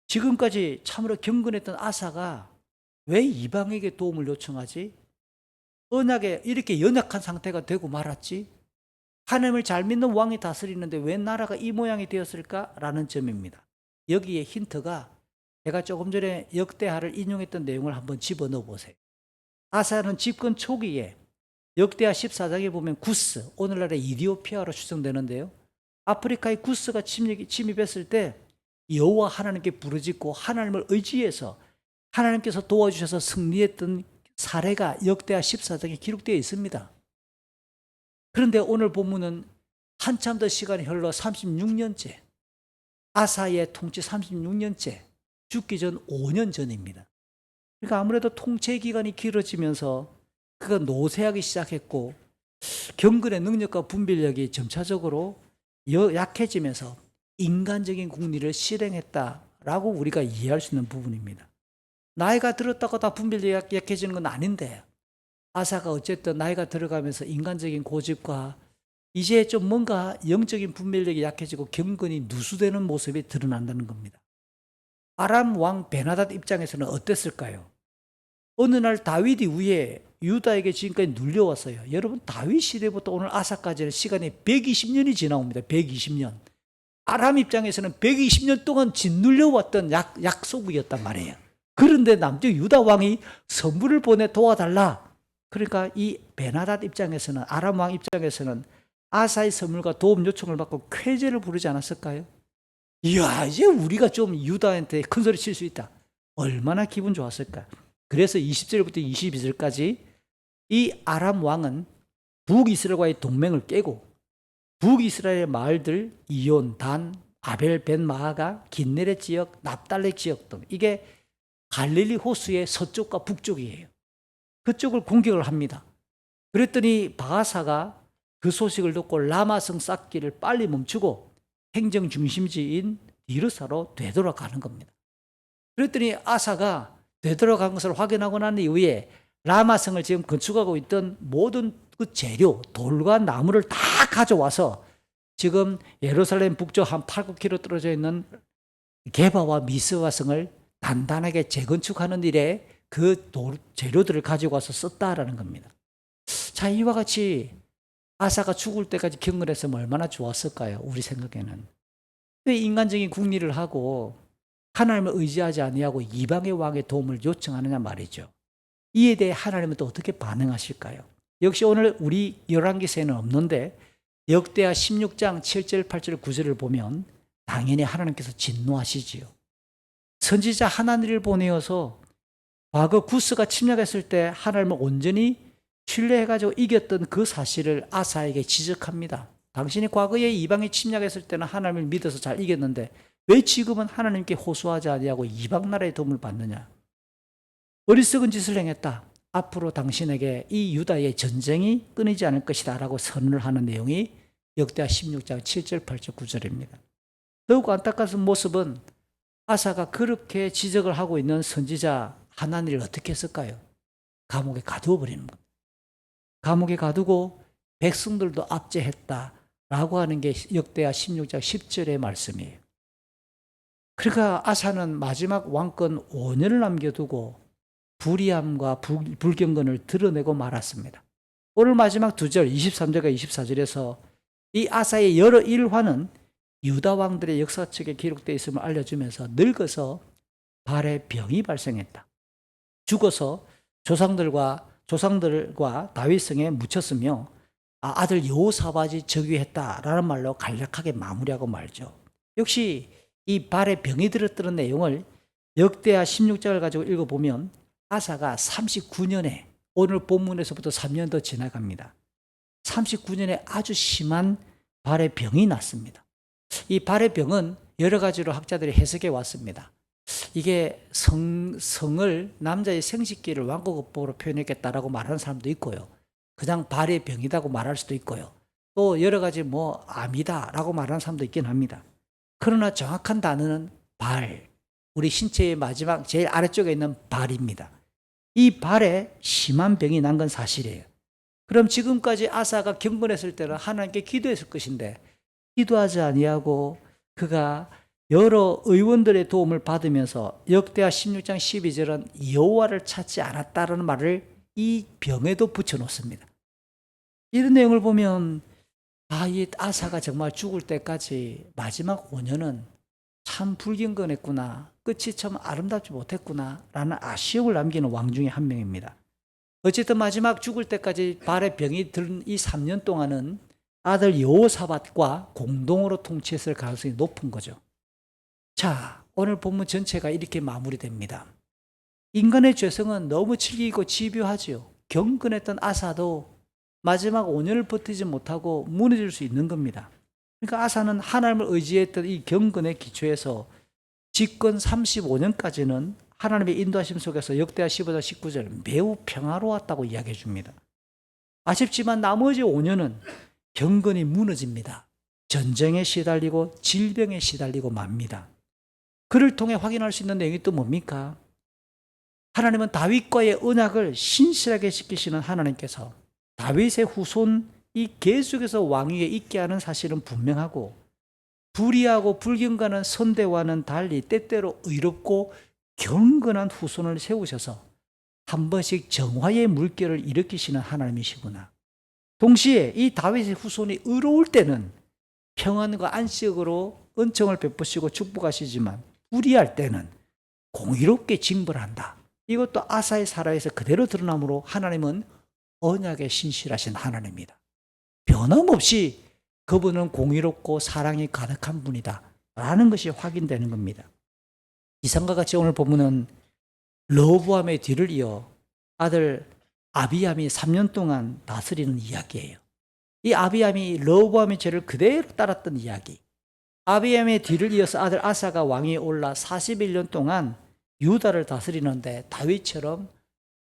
지금까지 참으로 경건했던 아사가 왜 이방에게 도움을 요청하지? 언약에 이렇게 연약한 상태가 되고 말았지? 하나님을 잘 믿는 왕이 다스리는데 왜 나라가 이 모양이 되었을까라는 점입니다. 여기에 힌트가 제가 조금 전에 역대하를 인용했던 내용을 한번 집어넣어 보세요. 아사는 집권 초기에 역대하 14장에 보면 구스, 오늘날의 이디오피아로 추정되는데요. 아프리카의 구스가 침입했을 때 여호와 하나님께 부르짖고 하나님을 의지해서 하나님께서 도와주셔서 승리했던 사례가 역대하 14장에 기록되어 있습니다. 그런데 오늘 본문은 한참 더 시간이 흘러 36년째, 아사의 통치 36년째, 죽기 전 5년 전입니다. 그러니까 아무래도 통치 기간이 길어지면서 그가 노쇠하기 시작했고 경건의 능력과 분별력이 점차적으로 약해지면서 인간적인 국리를 실행했다라고 우리가 이해할 수 있는 부분입니다. 나이가 들었다고 다 분별력이 약해지는 건 아닌데 아사가 어쨌든 나이가 들어가면서 인간적인 고집과 이제 좀 뭔가 영적인 분별력이 약해지고 경건이 누수되는 모습이 드러난다는 겁니다. 아람 왕 베나닷 입장에서는 어땠을까요? 어느 날 다윗 이후에 유다에게 지금까지 눌려왔어요. 여러분 다윗 시대부터 오늘 아사까지는 시간이 120년이 지나옵니다. 120년. 아람 입장에서는 120년 동안 짓눌려왔던 약속이었단 말이에요. 그런데 남쪽 유다 왕이 선물을 보내 도와달라. 그러니까 이 베나닷 입장에서는, 아람 왕 입장에서는 아사의 선물과 도움 요청을 받고 쾌재를 부르지 않았을까요? 이야, 이제 우리가 좀 유다한테 큰 소리 칠 수 있다. 얼마나 기분 좋았을까. 그래서 20절부터 22절까지 이 아람 왕은 북이스라엘과의 동맹을 깨고 북이스라엘의 마을들 이온, 단, 아벨, 벤마아가, 긴네렛 지역, 납달렛 지역 등 이게 갈릴리 호수의 서쪽과 북쪽이에요. 그쪽을 공격을 합니다. 그랬더니 바하사가 그 소식을 듣고 라마성 쌓기를 빨리 멈추고 행정 중심지인 디르사로 되돌아가는 겁니다. 그랬더니 아사가 되돌아간 것을 확인하고 난 이후에 라마성을 지금 건축하고 있던 모든 그 재료, 돌과 나무를 다 가져와서 지금 예루살렘 북쪽 한 8, 9km 떨어져 있는 게바와 미스와 성을 단단하게 재건축하는 일에 그 재료들을 가지고 와서 썼다라는 겁니다. 자, 이와 같이 아사가 죽을 때까지 경건했으면 얼마나 좋았을까요? 우리 생각에는. 왜 인간적인 국리를 하고 하나님을 의지하지 아니하고 이방의 왕의 도움을 요청하느냐 말이죠. 이에 대해 하나님은 또 어떻게 반응하실까요? 역시 오늘 우리 열왕기서에는 없는데 역대하 16장 7절, 8절, 9절을 보면 당연히 하나님께서 진노하시지요. 선지자 하나님을 보내어서 과거 구스가 침략했을 때 하나님을 온전히 신뢰해가지고 이겼던 그 사실을 아사에게 지적합니다. 당신이 과거에 이방에 침략했을 때는 하나님을 믿어서 잘 이겼는데 왜 지금은 하나님께 호소하지 아니하고 이방 나라의 도움을 받느냐? 어리석은 짓을 행했다. 앞으로 당신에게 이 유다의 전쟁이 끊이지 않을 것이다 라고 선언을 하는 내용이 역대하 16장 7절, 8절, 9절입니다. 더욱 안타까운 모습은 아사가 그렇게 지적을 하고 있는 선지자 하나님을 어떻게 했을까요? 감옥에 가두어 버리는 겁니다. 감옥에 가두고 백성들도 압제했다라고 하는 게 역대하 16장 10절의 말씀이에요. 그러니까 아사는 마지막 왕권 5년을 남겨두고 불의함과 불경건을 드러내고 말았습니다. 오늘 마지막 2절 23절과 24절에서 이 아사의 여러 일화는 유다 왕들의 역사책에 기록되어 있음을 알려주면서 늙어서 발에 병이 발생했다. 죽어서 조상들과 다윗성에 묻혔으며 아들 여호사밧이 즉위했다라는 말로 간략하게 마무리하고 말죠. 역시 이 발에 병이 들었다는 내용을 역대하 16장을 가지고 읽어보면 아사가 39년에 오늘 본문에서부터 3년 더 지나갑니다. 39년에 아주 심한 발의 병이 났습니다. 이 발의 병은 여러 가지로 학자들이 해석해 왔습니다. 이게 성을 남자의 생식기를 왕고급보로 표현했겠다라고 말하는 사람도 있고요. 그냥 발의 병이라고 말할 수도 있고요. 또 여러 가지 암이다라고 말하는 사람도 있긴 합니다. 그러나 정확한 단어는 발, 우리 신체의 마지막 제일 아래쪽에 있는 발입니다. 이 발에 심한 병이 난 건 사실이에요. 그럼 지금까지 아사가 경건했을 때는 하나님께 기도했을 것인데 기도하지 아니하고 그가 여러 의원들의 도움을 받으면서 역대하 16장 12절은 여호와를 찾지 않았다라는 말을 이 병에도 붙여놓습니다. 이런 내용을 보면 이 아사가 정말 죽을 때까지 마지막 5년은 참 불경건했구나, 끝이 참 아름답지 못했구나 라는 아쉬움을 남기는 왕 중에 한 명입니다. 어쨌든 마지막 죽을 때까지 발에 병이 든 이 3년 동안은 아들 여호사밧과 공동으로 통치했을 가능성이 높은 거죠. 자, 오늘 본문 전체가 이렇게 마무리됩니다. 인간의 죄성은 너무 질기고 집요하지요. 경건했던 아사도 마지막 5년을 버티지 못하고 무너질 수 있는 겁니다. 그러니까 아사는 하나님을 의지했던 이 경건의 기초에서 집권 35년까지는 하나님의 인도하심 속에서 역대하 15장 19절 매우 평화로웠다고 이야기해 줍니다. 아쉽지만 나머지 5년은 경건이 무너집니다. 전쟁에 시달리고 질병에 시달리고 맙니다. 그를 통해 확인할 수 있는 내용이 또 뭡니까? 하나님은 다윗과의 언약을 신실하게 지키시는 하나님께서 다윗의 후손이 계속해서 왕위에 있게 하는 사실은 분명하고, 불의하고 불경건한 선대와는 달리 때때로 의롭고 경건한 후손을 세우셔서 한 번씩 정화의 물결을 일으키시는 하나님이시구나. 동시에 이 다윗의 후손이 의로울 때는 평안과 안식으로 은총을 베푸시고 축복하시지만, 불의할 때는 공의롭게 징벌한다. 이것도 아사의 사라에서 그대로 드러나므로 하나님은 언약에 신실하신 하나님입니다. 변함없이 그분은 공의롭고 사랑이 가득한 분이다 라는 것이 확인되는 겁니다. 이상과 같이 오늘 본문은 르호보암의 뒤를 이어 아들 아비암이 3년 동안 다스리는 이야기예요. 이 아비암이 르호보암의 죄를 그대로 따랐던 이야기. 아비암의 뒤를 이어서 아들 아사가 왕위에 올라 41년 동안 유다를 다스리는데 다윗처럼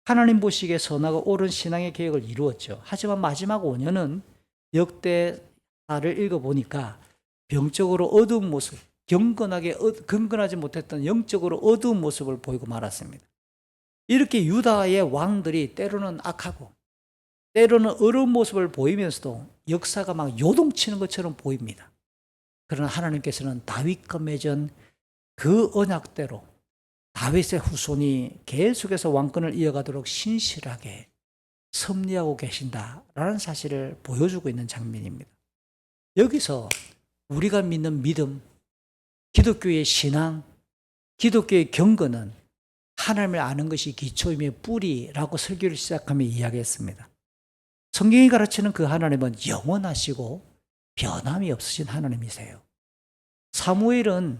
하나님 보시기에 선하고 옳은 신앙의 계획을 이루었죠. 하지만 마지막 5년은 역대사를 읽어보니까 병적으로 어두운 모습, 경건하지 못했던 영적으로 어두운 모습을 보이고 말았습니다. 이렇게 유다의 왕들이 때로는 악하고 때로는 어려운 모습을 보이면서도 역사가 막 요동치는 것처럼 보입니다. 그러나 하나님께서는 다윗과 맺은 그 언약대로 다윗의 후손이 계속해서 왕권을 이어가도록 신실하게 섭리하고 계신다라는 사실을 보여주고 있는 장면입니다. 여기서 우리가 믿는 믿음, 기독교의 신앙, 기독교의 경건은 하나님을 아는 것이 기초임의 뿌리라고 설교를 시작하며 이야기했습니다. 성경이 가르치는 그 하나님은 영원하시고 변함이 없으신 하나님이세요. 사무엘은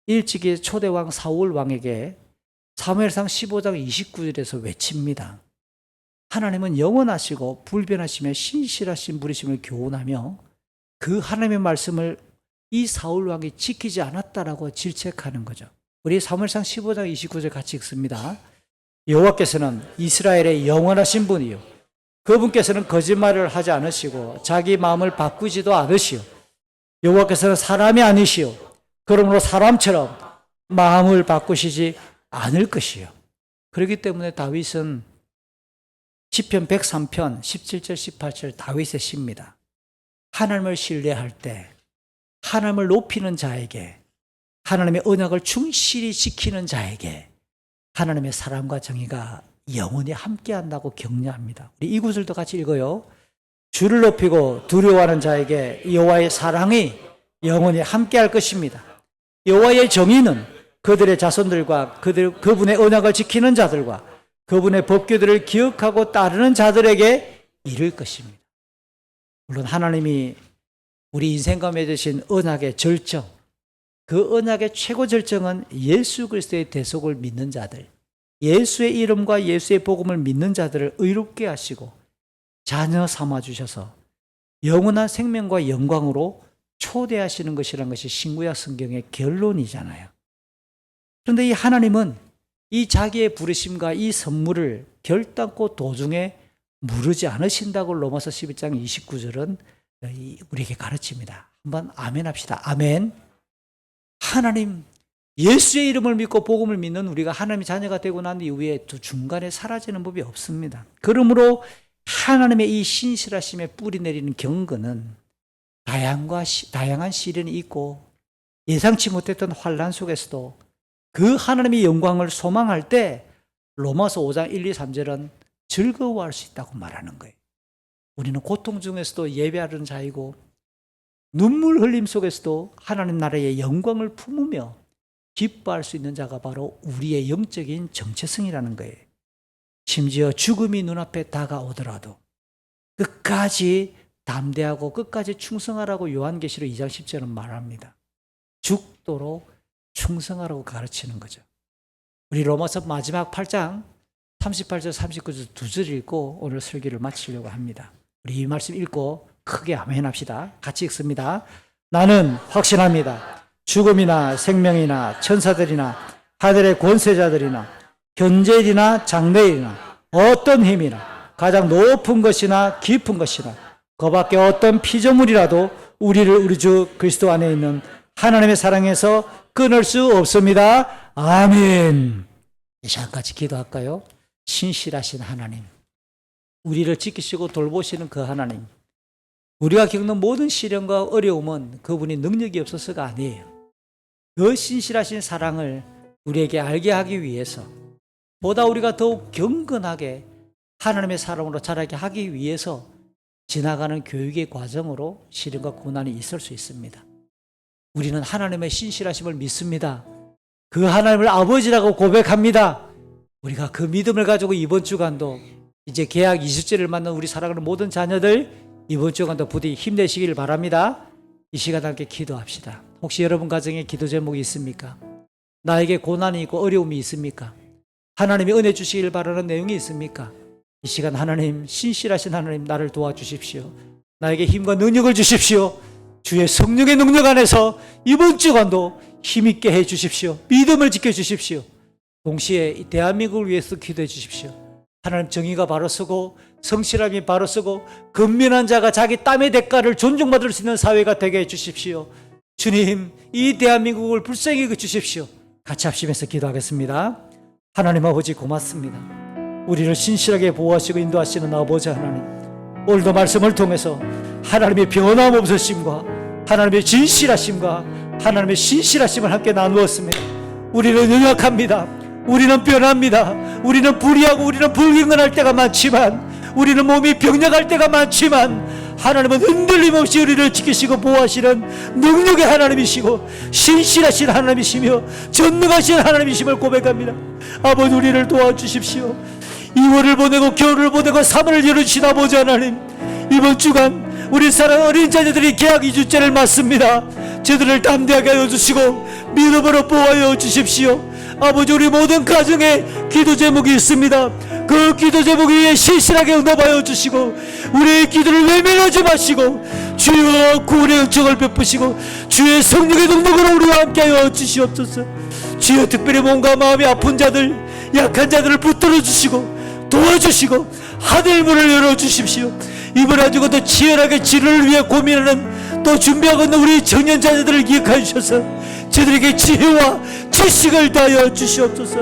일찍이 초대왕 사울 왕에게 사무엘상 15장 29절에서 외칩니다. 하나님은 영원하시고 불변하시며 신실하신 분이심을 교훈하며 그 하나님의 말씀을 이 사울 왕이 지키지 않았다라고 질책하는 거죠. 우리 사무엘상 15장 29절 같이 읽습니다. 여호와께서는 이스라엘의 영원하신 분이요 그분께서는 거짓말을 하지 않으시고 자기 마음을 바꾸지도 않으시오. 여호와께서는 사람이 아니시오. 그러므로 사람처럼 마음을 바꾸시지 않을 것이요. 그렇기 때문에 다윗은 시편 103편 17절 18절 다윗의 시입니다. 하나님을 신뢰할 때 하나님을 높이는 자에게, 하나님의 언약을 충실히 지키는 자에게 하나님의 사랑과 정의가 영원히 함께한다고 격려합니다. 우리 이 구절도 같이 읽어요. 주를 높이고 두려워하는 자에게 여호와의 사랑이 영원히 함께할 것입니다. 여호와의 정의는 그들의 자손들과 그분의 언약을 지키는 자들과 그분의 법규들을 기억하고 따르는 자들에게 이를 것입니다. 물론 하나님이 우리 인생과 맺으신 언약의 절정, 그 언약의 최고 절정은 예수 그리스도의 대속을 믿는 자들, 예수의 이름과 예수의 복음을 믿는 자들을 의롭게 하시고 자녀 삼아주셔서 영원한 생명과 영광으로 초대하시는 것이라는 것이 신구약 성경의 결론이잖아요. 그런데 이 하나님은 이 자기의 부르심과 이 선물을 결단코 도중에 무르지 않으신다고 로마서 11장 29절은 우리에게 가르칩니다. 한번 아멘 합시다. 아멘. 하나님, 예수의 이름을 믿고 복음을 믿는 우리가 하나님의 자녀가 되고 난 이후에 또 중간에 사라지는 법이 없습니다. 그러므로 하나님의 이 신실하심에 뿌리 내리는 경건은 다양한 시련이 있고 예상치 못했던 환난 속에서도 그 하나님의 영광을 소망할 때 로마서 5장 1, 2, 3절은 즐거워할 수 있다고 말하는 거예요. 우리는 고통 중에서도 예배하는 자이고 눈물 흘림 속에서도 하나님 나라의 영광을 품으며 기뻐할 수 있는 자가 바로 우리의 영적인 정체성이라는 거예요. 심지어 죽음이 눈앞에 다가오더라도 끝까지 담대하고 끝까지 충성하라고 요한계시록 2장 10절은 말합니다. 죽도록 충성하라고 가르치는 거죠. 우리 로마서 마지막 8장 38절 39절 두 절 읽고 오늘 설교를 마치려고 합니다. 우리 이 말씀 읽고 크게 아멘 합시다. 같이 읽습니다. 나는 확신합니다. 죽음이나 생명이나 천사들이나 하늘의 권세자들이나 현재일이나 장래일이나 어떤 힘이나 가장 높은 것이나 깊은 것이나 그 밖에 어떤 피조물이라도 우리를 우리 주 그리스도 안에 있는 하나님의 사랑에서 끊을 수 없습니다. 아멘. 이 시간 같이 기도할까요? 신실하신 하나님, 우리를 지키시고 돌보시는 그 하나님, 우리가 겪는 모든 시련과 어려움은 그분이 능력이 없어서가 아니에요. 그 신실하신 사랑을 우리에게 알게 하기 위해서 보다 우리가 더욱 경건하게 하나님의 사람으로 자라게 하기 위해서 지나가는 교육의 과정으로 시련과 고난이 있을 수 있습니다. 우리는 하나님의 신실하심을 믿습니다. 그 하나님을 아버지라고 고백합니다. 우리가 그 믿음을 가지고 이번 주간도 이제 개학 20주를 맞는 우리 사랑하는 모든 자녀들 이번 주간도 부디 힘내시길 바랍니다. 이 시간 함께 기도합시다. 혹시 여러분 가정에 기도 제목이 있습니까? 나에게 고난이 있고 어려움이 있습니까? 하나님이 은혜 주시길 바라는 내용이 있습니까? 이 시간 하나님, 신실하신 하나님 나를 도와주십시오. 나에게 힘과 능력을 주십시오. 주의 성령의 능력 안에서 이번 주간도 힘있게 해주십시오. 믿음을 지켜주십시오. 동시에 이 대한민국을 위해서 기도해 주십시오. 하나님 정의가 바로 서고 성실함이 바로 서고 근면한 자가 자기 땀의 대가를 존중받을 수 있는 사회가 되게 해 주십시오. 주님, 이 대한민국을 불쌍히 주십시오. 같이 합심해서 기도하겠습니다. 하나님 아버지 고맙습니다. 우리를 신실하게 보호하시고 인도하시는 아버지 하나님, 오늘도 말씀을 통해서 하나님의 변함없으심과 하나님의 진실하심과 하나님의 신실하심을 함께 나누었습니다. 우리는 연약합니다. 우리는 변합니다. 우리는 불의하고 우리는 불경건할 때가 많지만, 우리는 몸이 병약할 때가 많지만, 하나님은 흔들림 없이 우리를 지키시고 보호하시는 능력의 하나님이시고 신실하신 하나님이시며 전능하신 하나님이심을 고백합니다. 아버지, 우리를 도와주십시오. 2월을 보내고 겨울을 보내고 3월을 열으신 아버지 하나님, 이번 주간 우리 사랑하는 어린 자녀들이 개학 2주째를 맞습니다. 저들을 담대하게 하여 주시고 믿음으로 보호하여 주십시오. 아버지, 우리 모든 가정에 기도 제목이 있습니다. 그 기도 제목 위에 신실하게 응답하여 주시고 우리의 기도를 외면하지 마시고 주여 구원의 은총을 베푸시고 주의 성령의 능력으로 우리와 함께하여 주시옵소서. 주여 특별히 몸과 마음이 아픈 자들, 약한 자들을 붙들어 주시고 도와주시고 하늘문을 열어주십시오. 이번 한 주간도 치열하게 진로를 위해 고민하는 또 준비하고 있는 우리 청년 자녀들을 기억하여 주셔서 저들에게 지혜와 지식을 다하여 주시옵소서.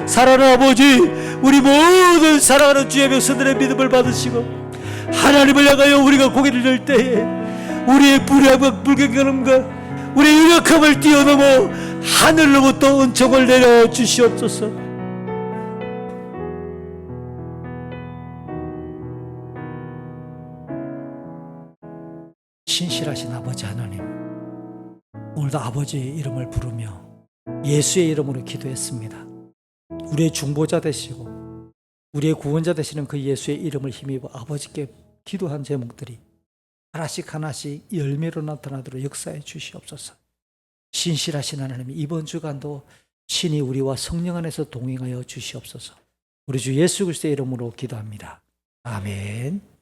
사랑하는 아버지, 우리 모든 사랑하는 주의 백성들의 믿음을 받으시고 하나님을 향하여 우리가 고개를 들 때에 우리의 불의함과 불경건함과 우리의 유력함을 뛰어넘어 하늘로부터 은총을 내려 주시옵소서. 신실하신 아버지 하나님, 오늘도 아버지의 이름을 부르며 예수의 이름으로 기도했습니다. 우리의 중보자 되시고 우리의 구원자 되시는 그 예수의 이름을 힘입어 아버지께 기도한 제목들이 하나씩 하나씩 열매로 나타나도록 역사해 주시옵소서. 신실하신 하나님, 이번 주간도 신이 우리와 성령 안에서 동행하여 주시옵소서. 우리 주 예수 그리스도의 이름으로 기도합니다. 아멘.